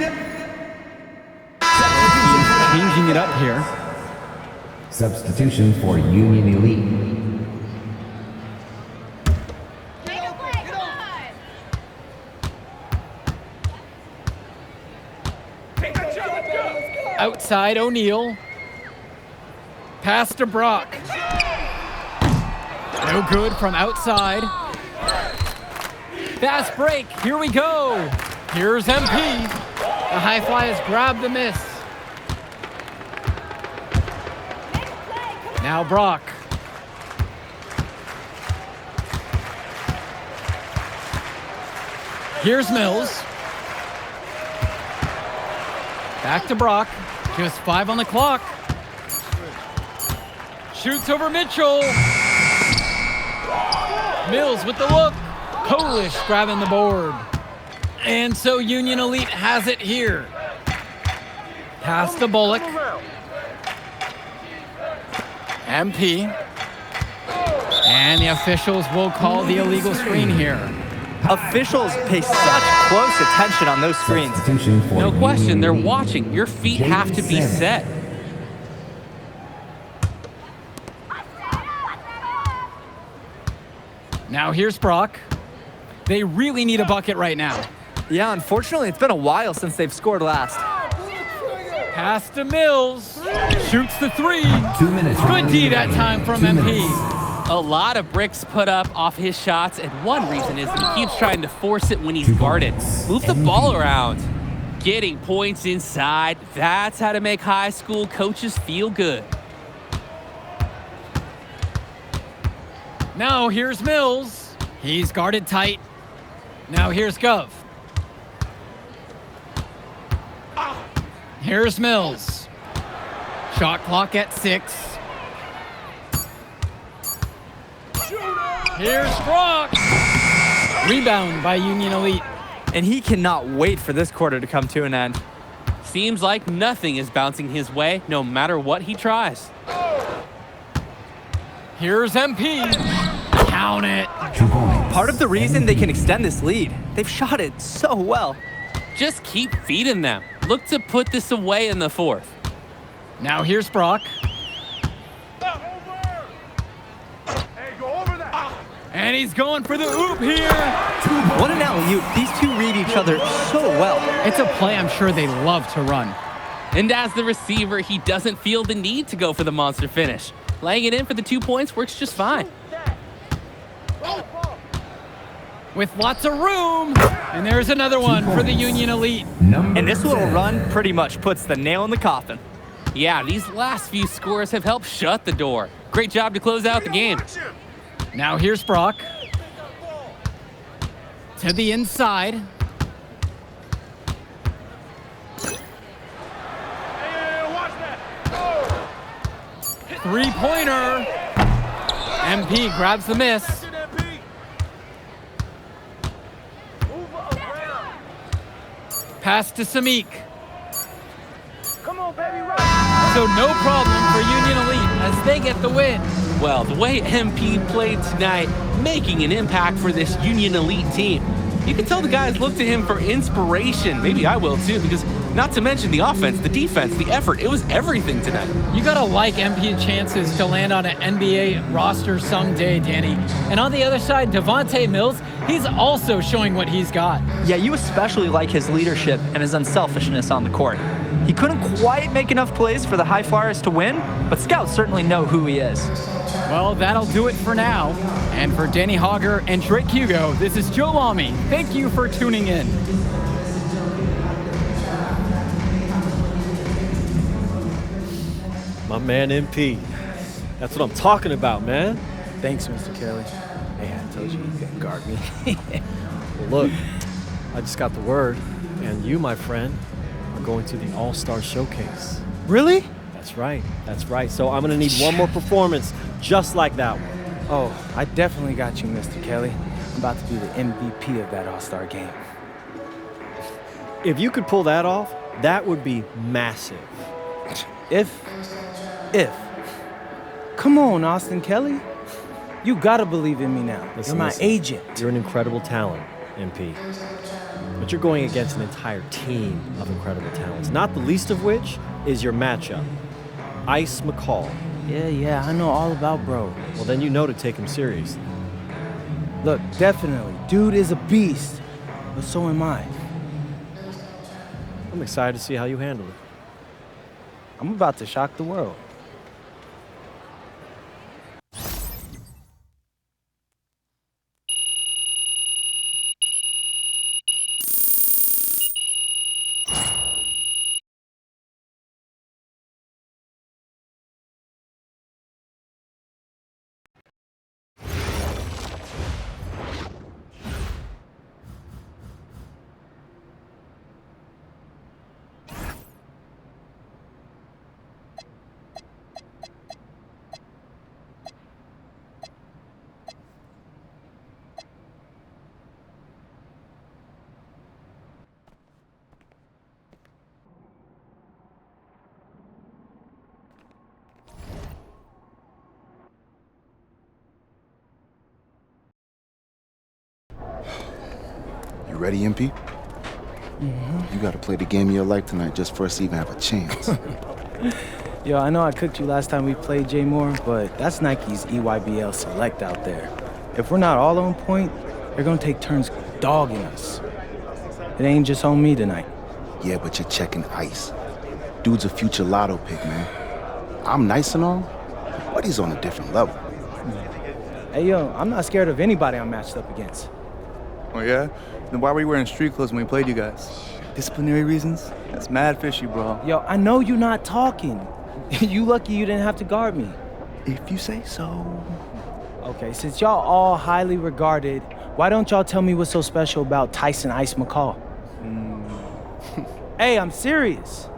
Changing it up here. Substitution for Union Elite. Outside O'Neal. Pass to Brock. No good from outside. Fast break. Here we go. Here's MP. The High Flyers grab the miss. Now Brock. Here's Mills. Back to Brock. Just 5 on the clock. Shoots over Mitchell. Mills with the look. Kolish grabbing the board. And so Union Elite has it here. Pass to Bullock. MP. And the officials will call the illegal screen here. Officials pay such close attention on those screens. No question, they're watching. Your feet have to be set. Now here's Brock. They really need a bucket right now. Yeah, unfortunately, it's been a while since they've scored last. Pass to Mills. Shoots the three. 2 minutes. Good D that time from MP. A lot of bricks put up off his shots, and one reason is that he keeps trying to force it when he's guarded. Move the ball around. Getting points inside, that's how to make high school coaches feel good. Now here's Mills. He's guarded tight. Now here's Gove. Here's Mills. Shot clock at 6. Here's Brock. Rebound by Union Elite. And he cannot wait for this quarter to come to an end. Seems like nothing is bouncing his way, no matter what he tries. Here's MP. Count it. Part of the reason they can extend this lead, they've shot it so well. Just keep feeding them. Look to put this away in the fourth. Now here's Brock. And he's going for the oop here. What an alley-oop. These two read each other so well. It's a play I'm sure they love to run. And as the receiver, he doesn't feel the need to go for the monster finish. Laying it in for the 2 points works just fine. With lots of room. And there's another one for the Union Elite. And this little run pretty much puts the nail in the coffin. Yeah, these last few scores have helped shut the door. Great job to close out the game. Now here's Brock. To the inside. Three-pointer. MP grabs the miss. Pass to Samik. So no problem for Union Elite as they get the win. Well, the way MP played tonight, making an impact for this Union Elite team. You can tell the guys look to him for inspiration. Maybe I will too, because not to mention the offense, the defense, the effort, it was everything tonight. You gotta like MP's chances to land on an NBA roster someday, Danny. And on the other side, Devontae Mills, he's also showing what he's got. Yeah, you especially like his leadership and his unselfishness on the court. He couldn't quite make enough plays for the High Flyers to win, but scouts certainly know who he is. Well, that'll do it for now. And for Danny Hogger and Drake Hugo, this is Joe Lamy. Thank you for tuning in. My man MP. That's what I'm talking about, man. Thanks, Mr. Kelly. Hey, I told you couldn't guard me. Well, look, I just got the word, and you, my friend, are going to the All-Star Showcase. Really? That's right. That's right. So I'm going to need one more performance just like that one. Oh, I definitely got you, Mr. Kelly. I'm about to be the MVP of that All-Star game. If you could pull that off, that would be massive. If. Come on, Austin Kelly. You gotta believe in me now. Listen, You're my agent. You're an incredible talent, MP. But you're going against an entire team of incredible talents, not the least of which is your matchup, Ice McCall. Yeah, I know all about bro. Well, then you know to take him seriously. Look, definitely. Dude is a beast, but so am I. I'm excited to see how you handle it. I'm about to shock the world. You ready, MP? You gotta play the game of your life tonight just for us to even have a chance. Yo, I know I cooked you last time we played J Moore, but that's Nike's EYBL Select out there. If we're not all on point, they're gonna take turns dogging us. It ain't just on me tonight. Yeah, but you're checking Ice. Dude's a future lotto pick, man. I'm nice and all, but he's on a different level. Hey, yo, I'm not scared of anybody I'm matched up against. Oh, yeah? Then why were you wearing street clothes when we played you guys? Disciplinary reasons? That's mad fishy, bro. Yo, I know you're not talking. You lucky you didn't have to guard me. If you say so. Okay, since y'all all highly regarded, why don't y'all tell me what's so special about Tyson Ice McCall? Hey, I'm serious.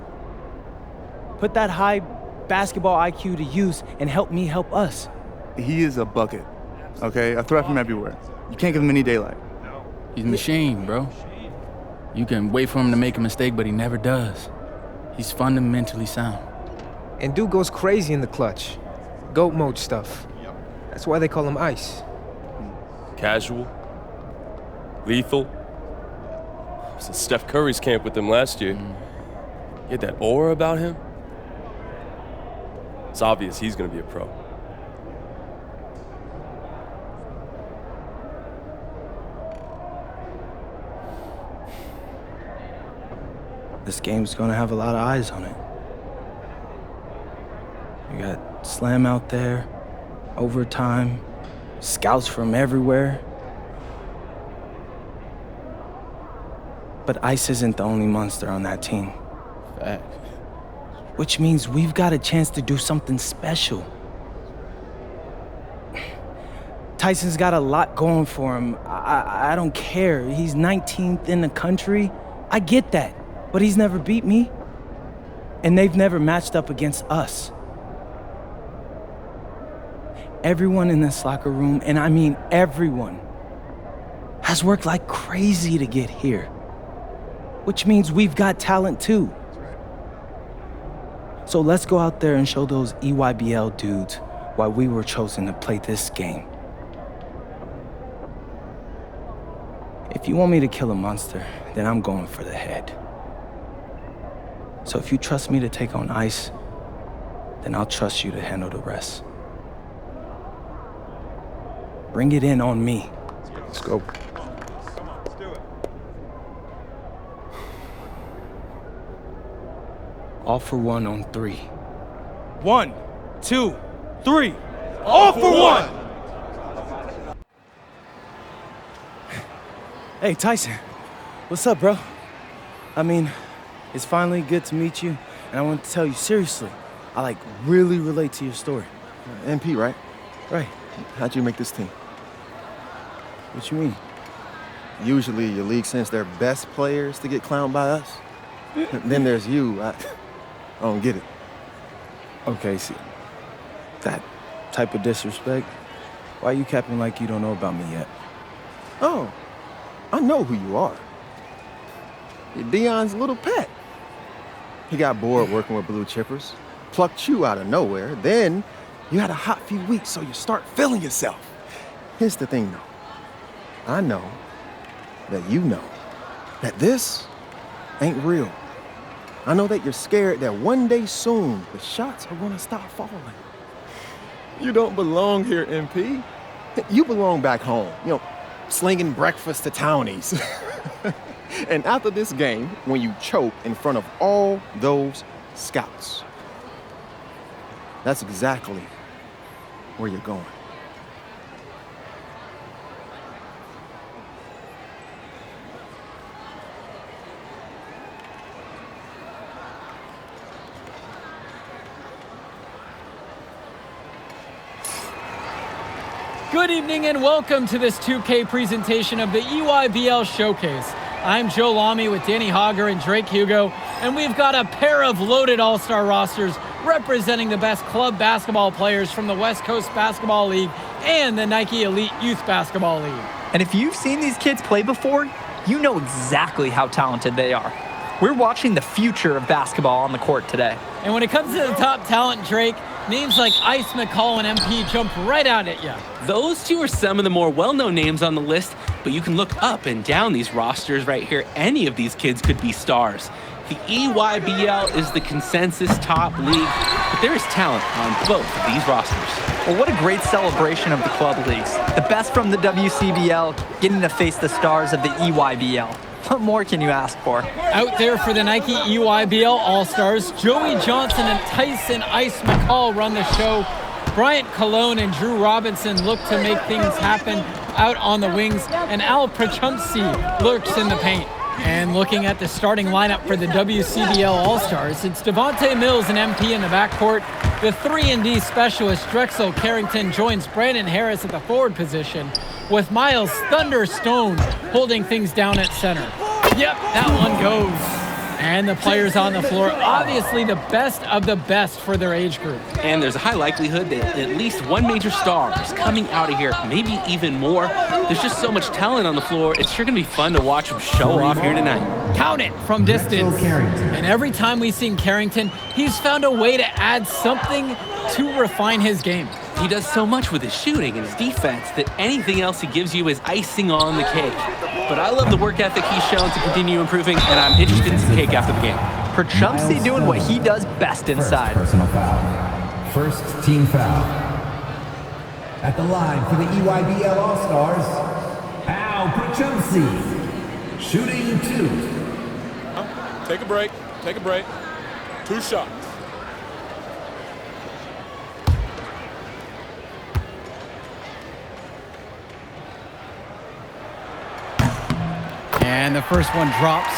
Put that high basketball IQ to use and help me help us. He is a bucket, okay? A threat from everywhere. You can't give him any daylight. He's a machine, bro. You can wait for him to make a mistake, but he never does. He's fundamentally sound. And dude goes crazy in the clutch. GOAT mode stuff. That's why they call him Ice. Casual. Lethal. I was at Steph Curry's camp with him last year. He had that aura about him. It's obvious he's gonna be a pro. This game's gonna have a lot of eyes on it. You got Slam out there, overtime, scouts from everywhere. But Ice isn't the only monster on that team. Fact. Which means we've got a chance to do something special. Tyson's got a lot going for him. I don't care. He's 19th in the country. I get that. But he's never beat me. And they've never matched up against us. Everyone in this locker room, and I mean everyone, has worked like crazy to get here. Which means we've got talent too. So let's go out there and show those EYBL dudes why we were chosen to play this game. If you want me to kill a monster, then I'm going for the head. So if you trust me to take on Ice, then I'll trust you to handle the rest. Bring it in on me. Let's go. All for one on 3. 1, 2, 3. All for one! Hey, Tyson. What's up, bro? I mean, it's finally good to meet you, and I want to tell you seriously, I really relate to your story. MP, right? Right. How'd you make this team? What you mean? Usually your league sends their best players to get clowned by us. Then there's you. I don't get it. Okay, see, that type of disrespect, why you capping like you don't know about me yet? Oh, I know who you are. You're Dion's little pet. He got bored working with blue chippers, plucked you out of nowhere, then you had a hot few weeks, so you start feeling yourself. Here's the thing, though. I know that you know that this ain't real. I know that you're scared that one day soon the shots are gonna stop falling. You don't belong here, MP. You belong back home, slinging breakfast to townies. And after this game, when you choke in front of all those scouts, that's exactly where you're going. Good evening and welcome to this 2K presentation of the EYBL Showcase. I'm Joe Lamy with Danny Hogger and Drake Hugo, and we've got a pair of loaded all-star rosters representing the best club basketball players from the West Coast Basketball League and the Nike Elite Youth Basketball League. And if you've seen these kids play before, you know exactly how talented they are. We're watching the future of basketball on the court today. And when it comes to the top talent, Drake, names like Ice McCall and MP jump right out at you. Those two are some of the more well-known names on the list, but you can look up and down these rosters right here. Any of these kids could be stars. The EYBL is the consensus top league, but there is talent on both of these rosters. Well, what a great celebration of the club leagues. The best from the WCBL getting to face the stars of the EYBL. What more can you ask for? Out there for the Nike EYBL All-Stars, Joey Johnson and Tyson Ice McCall run the show. Bryant Cologne and Drew Robinson look to make things happen out on the wings, and Al Prachumsky lurks in the paint. And looking at the starting lineup for the WCBL All-Stars, it's Devontae Mills and MP in the backcourt. The 3-and-D specialist Drexel Carrington joins Brandon Harris at the forward position, with Miles Thunderstone holding things down at center. Yep, that one goes. And the players on the floor, obviously the best of the best for their age group. And there's a high likelihood that at least one major star is coming out of here, maybe even more. There's just so much talent on the floor, it's sure gonna be fun to watch them show off here tonight. Count it from distance. And every time we've seen Carrington, he's found a way to add something to refine his game. He does so much with his shooting and his defense that anything else he gives you is icing on the cake. But I love the work ethic he's shown to continue improving, and I'm interested in some cake after the game. Prachumsky doing what he does best inside. First personal foul. First team foul. At the line for the EYBL All-Stars, Al Prachumsky. Shooting 2. Take a break. Take a break. 2 shots. And the first one drops.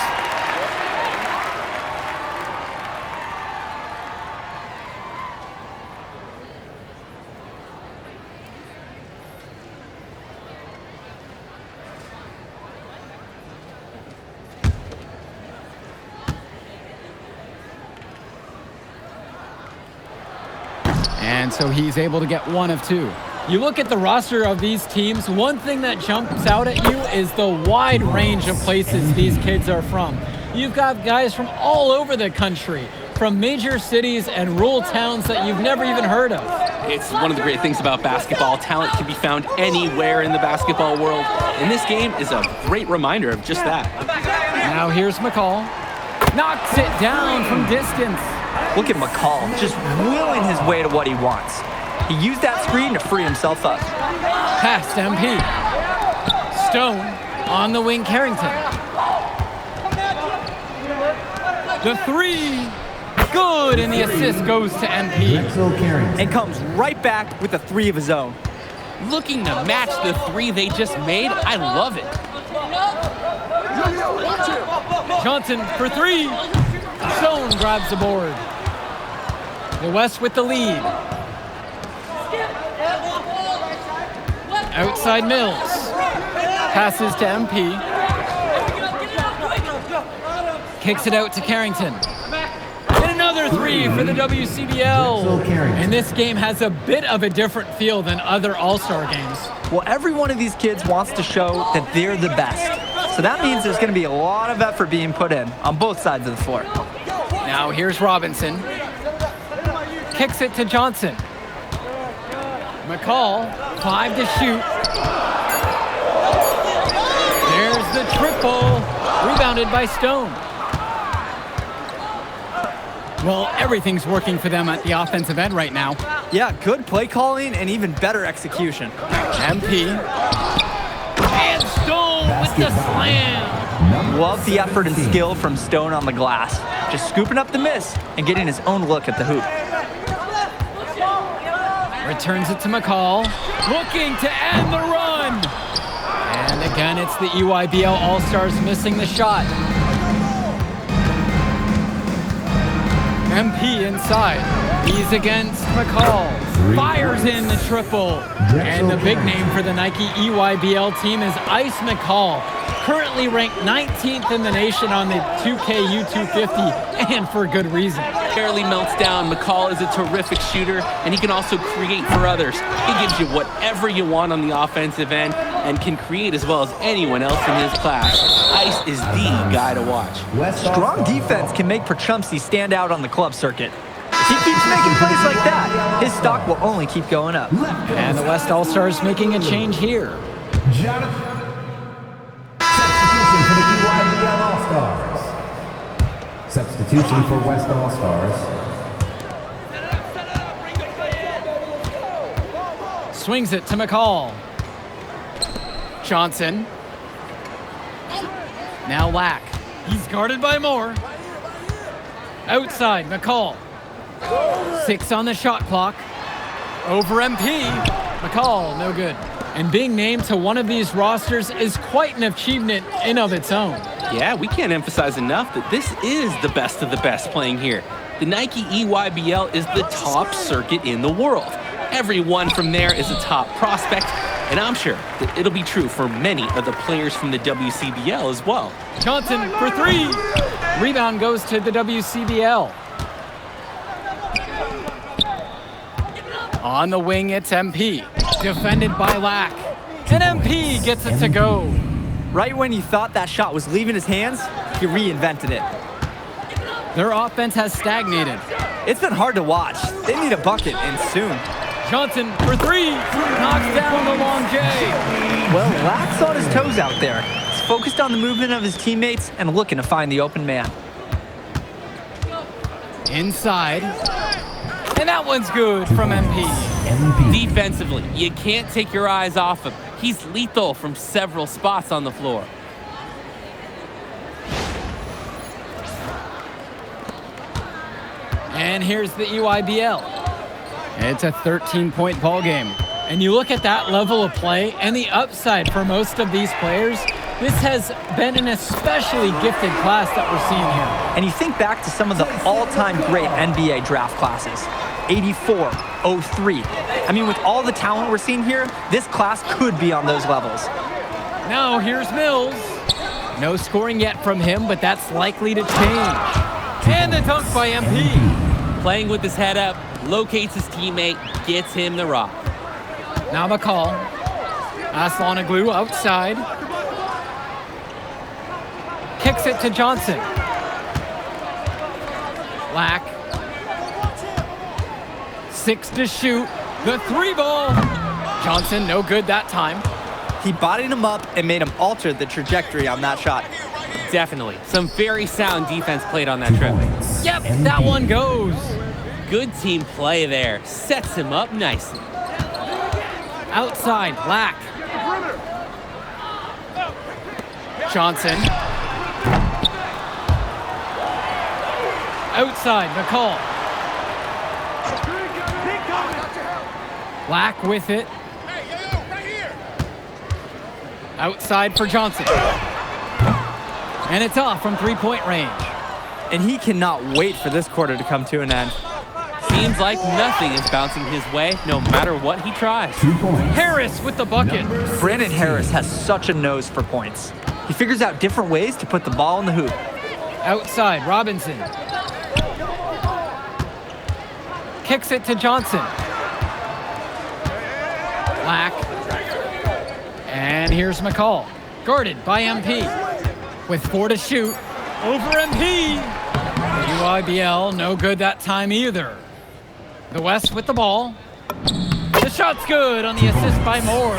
And so he's able to get 1 of 2. You look at the roster of these teams, one thing that jumps out at you is the wide range of places these kids are from. You've got guys from all over the country, from major cities and rural towns that you've never even heard of. It's one of the great things about basketball. Talent can be found anywhere in the basketball world, and this game is a great reminder of just that. Now here's McCall. Knocks it down from distance. Look at McCall, just willing his way to what he wants. He used that screen to free himself up. Past MP. Stone on the wing, Carrington. The three, good, and the assist goes to MP. And comes right back with a three of his own. Looking to match the three they just made, I love it. Johnson for three. Stone grabs the board. The West with the lead. Outside Mills. Passes to MP. Kicks it out to Carrington. And another three for the WCBL. And this game has a bit of a different feel than other All-Star games. Well, every one of these kids wants to show that they're the best. So that means there's going to be a lot of effort being put in on both sides of the floor. Now here's Robinson. Kicks it to Johnson. McCall, 5 to shoot. There's the triple. Rebounded by Stone. Well, everything's working for them at the offensive end right now. Yeah, good play calling and even better execution. MP. And Stone with the slam. Love the effort and skill from Stone on the glass. Just scooping up the miss and getting his own look at the hoop. Returns it to McCall. Looking to end the run. And again, it's the EYBL All-Stars missing the shot. MP inside. He's against McCall. Fires in the triple. And the big name for the Nike EYBL team is Ice McCall. Currently ranked 19th in the nation on the 2K250, and for good reason. Barely melts down. McCall is a terrific shooter, and he can also create for others. He gives you whatever you want on the offensive end and can create as well as anyone else in his class. Ice is the guy to watch. Strong defense can make Perchumsky stand out on the club circuit. If he keeps making plays like that, his stock will only keep going up. And the West All-Stars making a change here. For the EYBL All-Stars. Substitution for West All-Stars. Swings it to McCall. Johnson. Now Lack. He's guarded by Moore. Outside, McCall. 6 on the shot clock. Over MP. McCall, no good. And being named to one of these rosters is quite an achievement in of its own. Yeah, we can't emphasize enough that this is the best of the best playing here. The Nike EYBL is the top circuit in the world. Everyone from there is a top prospect, and I'm sure that it'll be true for many of the players from the WCBL as well. Johnson for 3. Rebound goes to the WCBL. On the wing, it's MP. Defended by Lack. And MP gets it to go. Right when you thought that shot was leaving his hands, he reinvented it. Their offense has stagnated. It's been hard to watch. They need a bucket, and soon. Johnson for 3. Knocks down the long J. Well, Lack's on his toes out there. He's focused on the movement of his teammates and looking to find the open man. Inside. And that one's good from MP. Defensively, you can't take your eyes off him. He's lethal from several spots on the floor. And here's the EYBL. It's a 13-point ball game. And you look at that level of play and the upside for most of these players, this has been an especially gifted class that we're seeing here. And you think back to some of the all-time great NBA draft classes. 84, 03. I mean, with all the talent we're seeing here, this class could be on those levels. Now here's Mills. No scoring yet from him, but that's likely to change. And the dunk by MP. Playing with his head up, locates his teammate, gets him the rock. Now McCall. Aslanoglu outside. Kicks it to Johnson. Lack. 6 to shoot. The three ball. Johnson, no good that time. He bodied him up and made him alter the trajectory on that shot. Definitely. Some very sound defense played on that trip. Yep, that one goes. Good team play there. Sets him up nicely. Outside, Black. Johnson. Outside, McCall. Black with it. Outside for Johnson. And it's off from three-point range. And he cannot wait for this quarter to come to an end. Seems like nothing is bouncing his way, no matter what he tries. Harris with the bucket. Brandon Harris has such a nose for points. He figures out different ways to put the ball in the hoop. Outside, Robinson. Kicks it to Johnson. Black. And here's McCall. Guarded by MP. With 4 to shoot. Over MP. UIBL, no good that time either. The West with the ball. The shot's good on the assist by Moore.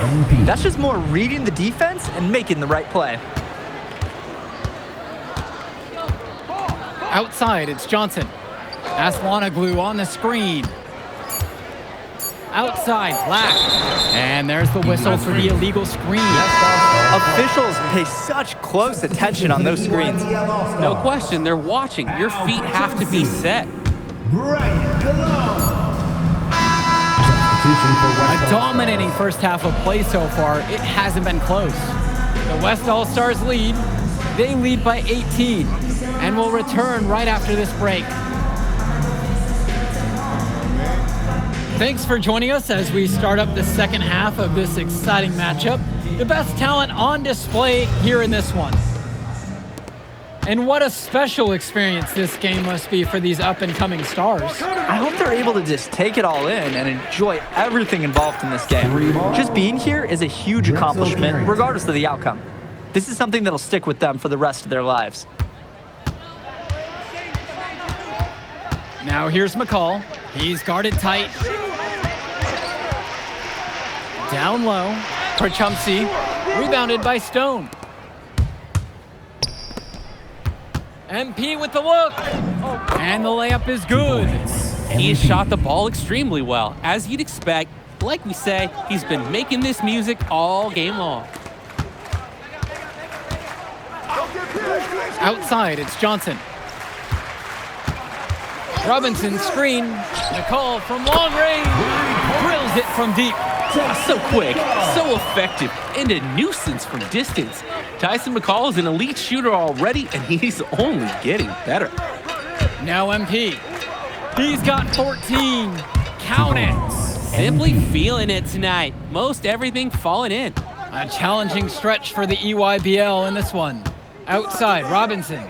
That's just Moore reading the defense and making the right play. Outside, it's Johnson. Aslanoglu on the screen. Outside, Black. And there's the whistle for the illegal screen. Officials pay such close attention on those screens. No question, they're watching. Your feet have to be set. A dominating first half of play so far. It hasn't been close. The West All-Stars lead. They lead by 18 and will return right after this break. Thanks for joining us as we start up the second half of this exciting matchup. The best talent on display here in this one. And what a special experience this game must be for these up-and-coming stars. I hope they're able to just take it all in and enjoy everything involved in this game. Just being here is a huge accomplishment, regardless of the outcome. This is something that'll stick with them for the rest of their lives. Now here's McCall. He's guarded tight. Down low for Chumsey. Rebounded by Stone. MP with the look. And the layup is good. He has shot the ball extremely well. As you'd expect, like we say, he's been making this music all game long. Outside, it's Johnson. Robinson screen. McCall from long range. Drills it from deep. So quick, so effective, and a nuisance from distance. Tyson McCall is an elite shooter already, and he's only getting better. Now MP. He's got 14. Count it. Simply feeling it tonight. Most everything falling in. A challenging stretch for the EYBL in this one. Outside, Robinson.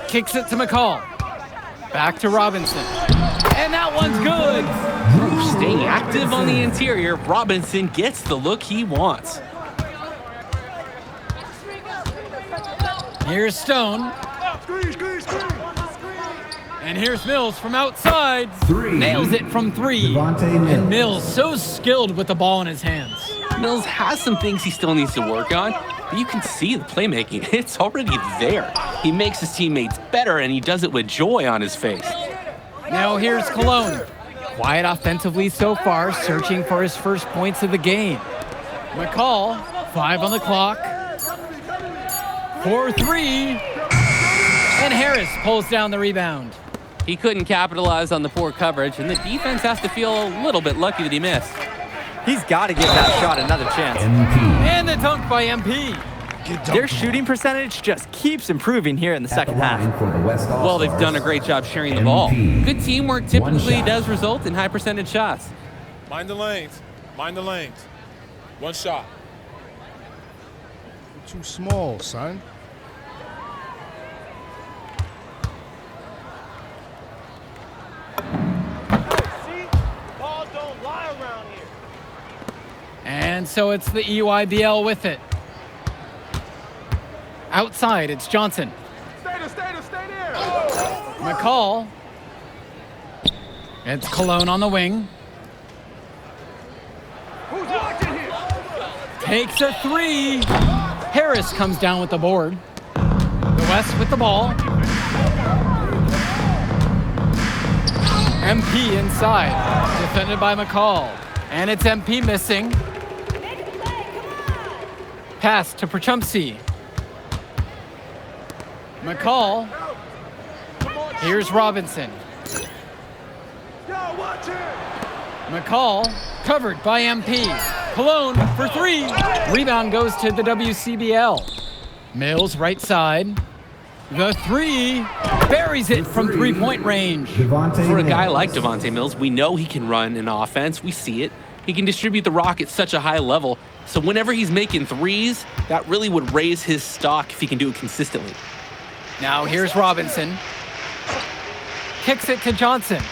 Kicks it to McCall. Back to Robinson. And that one's good. Staying active on the interior, Robinson gets the look he wants. Here's Stone. And here's Mills from outside. Nails it from 3. And Mills so skilled with the ball in his hands. Mills has some things he still needs to work on, but you can see the playmaking. It's already there. He makes his teammates better, and he does it with joy on his face. Now here's Cologne. Quiet offensively so far, searching for his first points of the game. McCall, 5 on the clock. 4-3. And Harris pulls down the rebound. He couldn't capitalize on the poor coverage, and the defense has to feel a little bit lucky that he missed. He's got to give that shot another chance. And the dunk by MP. Their shooting percentage just keeps improving here in the second half. Well, they've done a great job sharing the ball. Good teamwork typically does result in high percentage shots. Mind the lanes. Mind the lanes. One shot. You're too small, son. And so it's the EYBL with it. Outside, it's Johnson. Stay there. McCall. It's Cologne on the wing. Takes a three. Harris comes down with the board. The West with the ball. MP inside. Defended by McCall. And it's MP missing. Pass to Prachumsky. McCall. Here's Robinson. McCall covered by MP. Cologne for three. Rebound goes to the WCBL. Mills right side. The three buries it from three-point range. For a guy like Devontae Mills, we know he can run an offense. We see it. He can distribute the rock at such a high level. So whenever he's making threes, that really would raise his stock if he can do it consistently. Now here's Robinson. Kicks it to Johnson.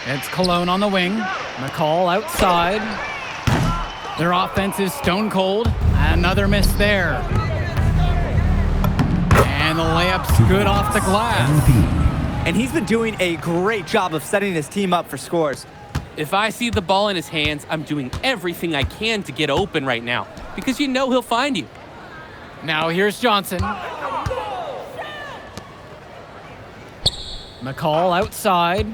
It's Cologne on the wing. McCall outside. Their offense is stone cold. Another miss there. And the layup's good off the glass. And he's been doing a great job of setting his team up for scores. If I see the ball in his hands, I'm doing everything I can to get open right now because you know he'll find you. Now here's Johnson. McCall outside.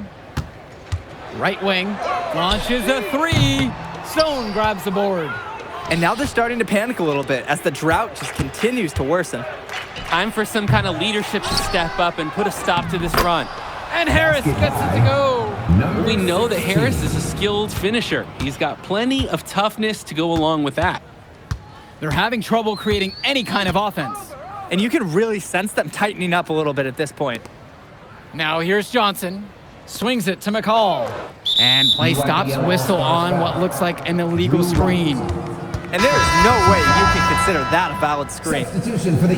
Right wing. Launches a three. Stone grabs the board. And now they're starting to panic a little bit as the drought just continues to worsen. Time for some kind of leadership to step up and put a stop to this run. And Harris gets it to go. We know that Harris is a skilled finisher. He's got plenty of toughness to go along with that. They're having trouble creating any kind of offense. And you can really sense them tightening up a little bit at this point. Now here's Johnson. Swings it to McCall. And play stops, whistle on what looks like an illegal screen. And there is no way you can consider that a valid screen.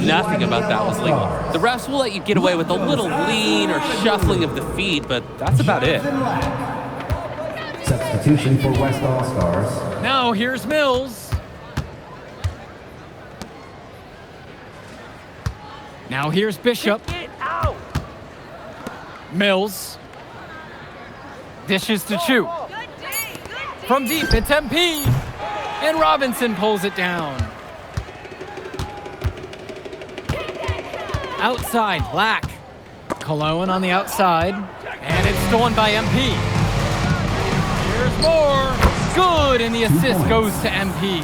Nothing about that was legal. The refs will let you get away with a little lean or shuffling of the feet, but that's about it. Substitution for West All-Stars. Now here's Mills. Now here's Bishop. Mills. Dishes to Chu. From deep, it's MP. And Robinson pulls it down. Outside, Black. Cologne on the outside. And it's stolen by MP. Here's Moore. Good, and the assist goes to MP.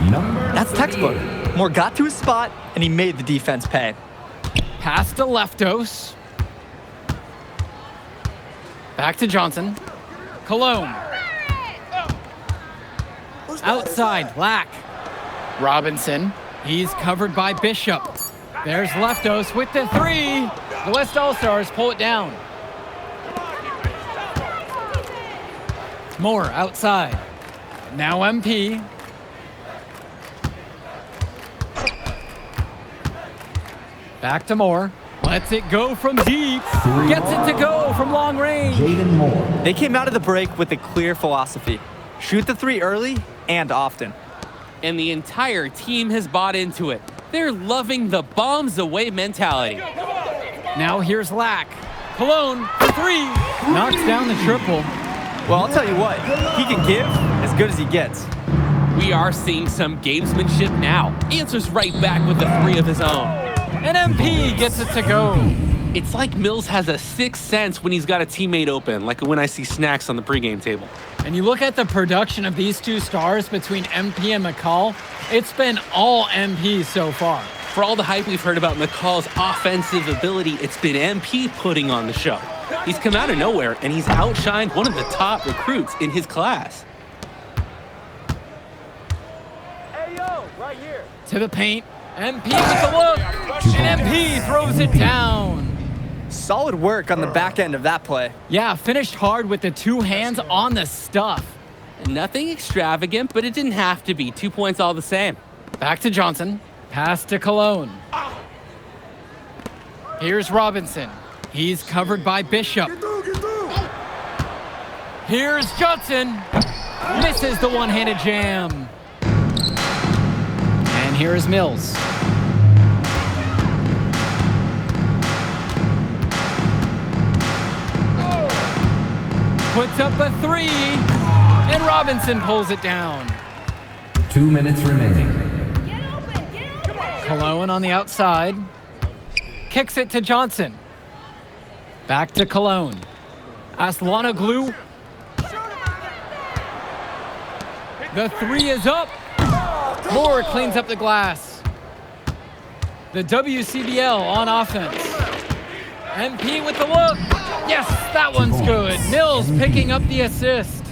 That's textbook. Moore got to his spot, and he made the defense pay. Pass to Leftos. Back to Johnson. Cologne. Outside, Black. Robinson. He's covered by Bishop. There's Leftos with the three. The West All-Stars pull it down. Moore outside. Now MP. Back to Moore. Lets it go from deep. Gets it to go from long range. They came out of the break with a clear philosophy. Shoot the three early and often. And the entire team has bought into it. They're loving the bombs away mentality. Now here's Lack. Cologne for three. Knocks down the triple. Well, I'll tell you what. He can give as good as he gets. We are seeing some gamesmanship now. Answers right back with the three of his own. And MP gets it to go. It's like Mills has a sixth sense when he's got a teammate open, like when I see snacks on the pregame table. And you look at the production of these two stars between MP and McCall, it's been all MP so far. For all the hype we've heard about McCall's offensive ability, it's been MP putting on the show. He's come out of nowhere, and he's outshined one of the top recruits in his class. Hey, yo, right here. To the paint. MP with the look. And MP throws it down. Solid work on the back end of that play. Yeah, finished hard with the two hands on the stuff. Nothing extravagant, but it didn't have to be. 2 points all the same. Back to Johnson. Pass to Cologne. Here's Robinson. He's covered by Bishop. Here's Johnson. Misses the one-handed jam. And here is Mills. puts up a three, and Robinson pulls it down. 2 minutes remaining. Cologne on the outside. Kicks it to Johnson. Back to Cologne. Aslanoglu. The three is up. Moore cleans up the glass. The WCBL on offense. MP with the look. Yes, that one's good. Mills picking up the assist.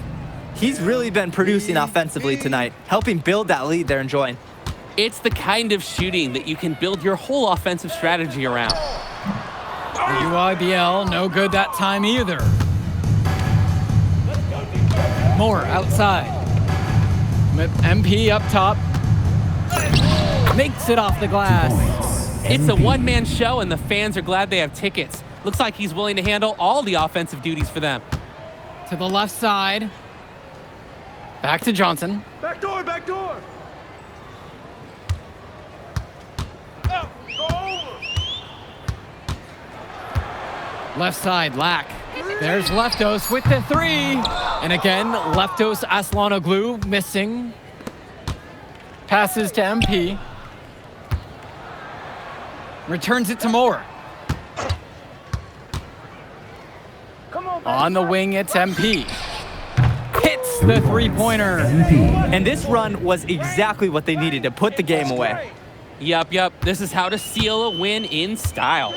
He's really been producing offensively tonight, helping build that lead they're enjoying. It's the kind of shooting that you can build your whole offensive strategy around. The UIBL, no good that time either. Moore outside. MP up top. Makes it off the glass. It's a one-man show, and the fans are glad they have tickets. Looks like he's willing to handle all the offensive duties for them. To the left side. Back to Johnson. Back door, back door. Left side, Lack. There's Leftos with the three. And again, Leftos Aslanoglu missing. Passes to MP. Returns it to Moore. On the wing, it's MP. Hits the three-pointer. And this run was exactly what they needed to put the game away. Yup. This is how to seal a win in style.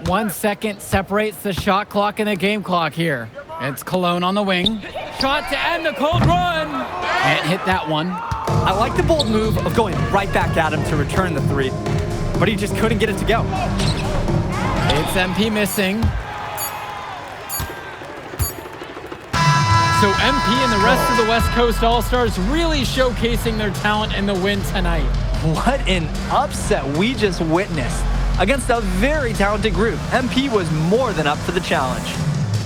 1 second separates the shot clock and the game clock here. It's Cologne on the wing. Shot to end the cold run. Can't hit that one. I like the bold move of going right back at him to return the three, but he just couldn't get it to go. It's MP missing. So MP and the rest of the West Coast All-Stars really showcasing their talent in the win tonight. What an upset we just witnessed. Against a very talented group, MP was more than up for the challenge.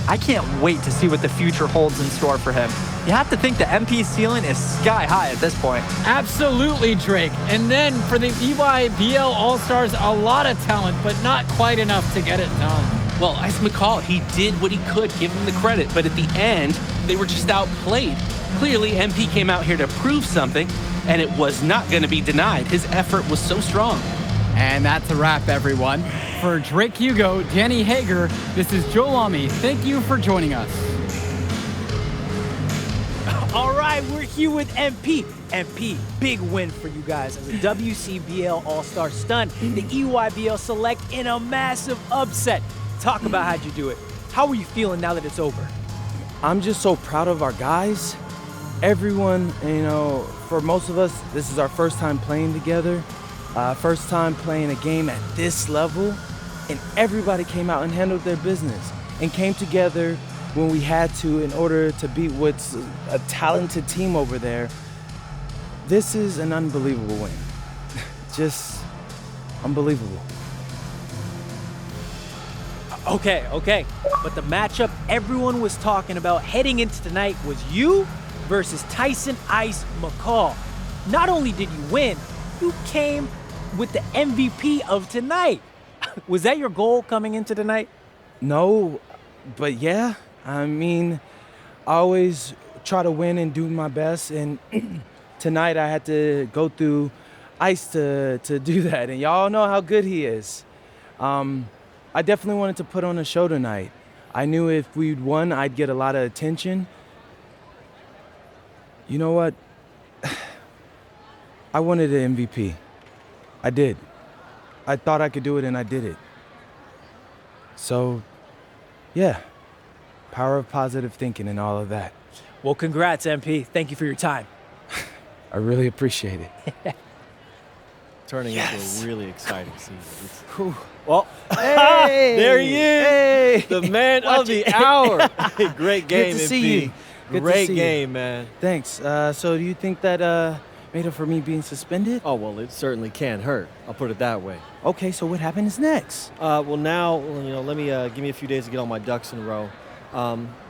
I can't wait to see what the future holds in store for him. You have to think the MP's ceiling is sky high at this point. Absolutely, Drake. And then for the EYBL All-Stars, a lot of talent, but not quite enough to get it done. Well, Ice McCall, he did what he could, give him the credit, but at the end, they were just outplayed. Clearly, MP came out here to prove something, and it was not going to be denied. His effort was so strong. And that's a wrap, everyone. For Drake Hugo, Danny Hager, this is Joel Lamy. Thank you for joining us. All right, we're here with MP. MP, big win for you guys as a WCBL All-Star stunned the EYBL Select in a massive upset. Talk about how'd you do it. How are you feeling now that it's over? I'm just so proud of our guys. Everyone, for most of us, this is our first time playing together. First time playing a game at this level, and everybody came out and handled their business and came together when we had to in order to beat what's a talented team over there. This is an unbelievable win. Just unbelievable. Okay. But the matchup everyone was talking about heading into tonight was you versus Tyson Ice McCall. Not only did you win, you came with the MVP of tonight. Was that your goal coming into tonight? No, but yeah. I mean, I always try to win and do my best, and tonight I had to go through Ice to do that, and y'all know how good he is. I definitely wanted to put on a show tonight. I knew if we'd won, I'd get a lot of attention. You know what? I wanted an MVP. I did. I thought I could do it, and I did it. So, yeah. Power of positive thinking and all of that. Well, congrats, MP. Thank you for your time. I really appreciate it. Turning into a really exciting season. Well, hey, there he is, hey, the man of the hour. Great game, Good to MP. see you. Good to Great see game, you. man. Thanks. So do you think that made up for me being suspended? Oh, well, it certainly can't hurt. I'll put it that way. Okay, so what happens next? Well, now, let me give me a few days to get all my ducks in a row.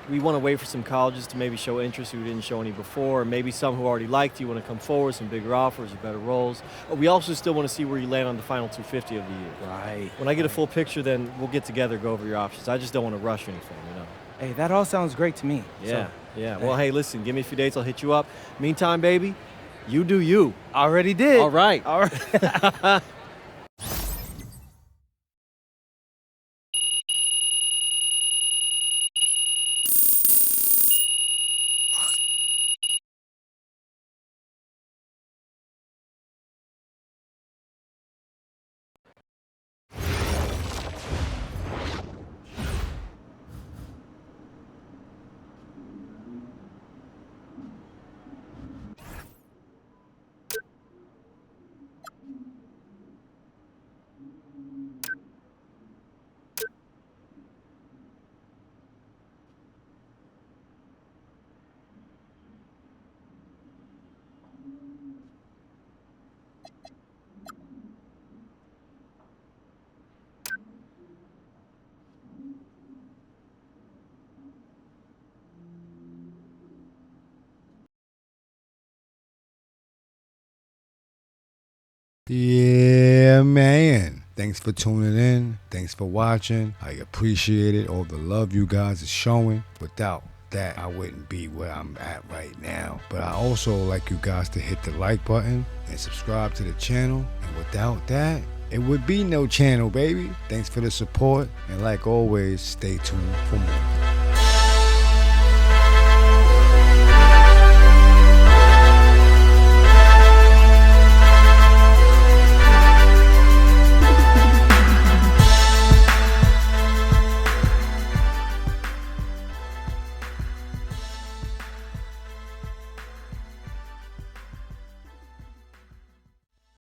We want to wait for some colleges to maybe show interest who didn't show any before, or maybe some who already liked you want to come forward, some bigger offers or better roles. We also still want to see where you land on the final 250 of the year. Right. When I get a full picture, then we'll get together, go over your options. I just don't want to rush anything, Hey, that all sounds great to me. Yeah, So, yeah. Well, hey, listen, give me a few dates. I'll hit you up. Meantime, baby, you do you. already did. All right. All right. Yeah, man. Thanks for tuning in. Thanks for watching. I appreciate it. All the love you guys are showing. Without that, I wouldn't be where I'm at right now. But I also like you guys to hit the like button and subscribe to the channel. And without that, it would be no channel, baby. Thanks for the support. And like always, stay tuned for more.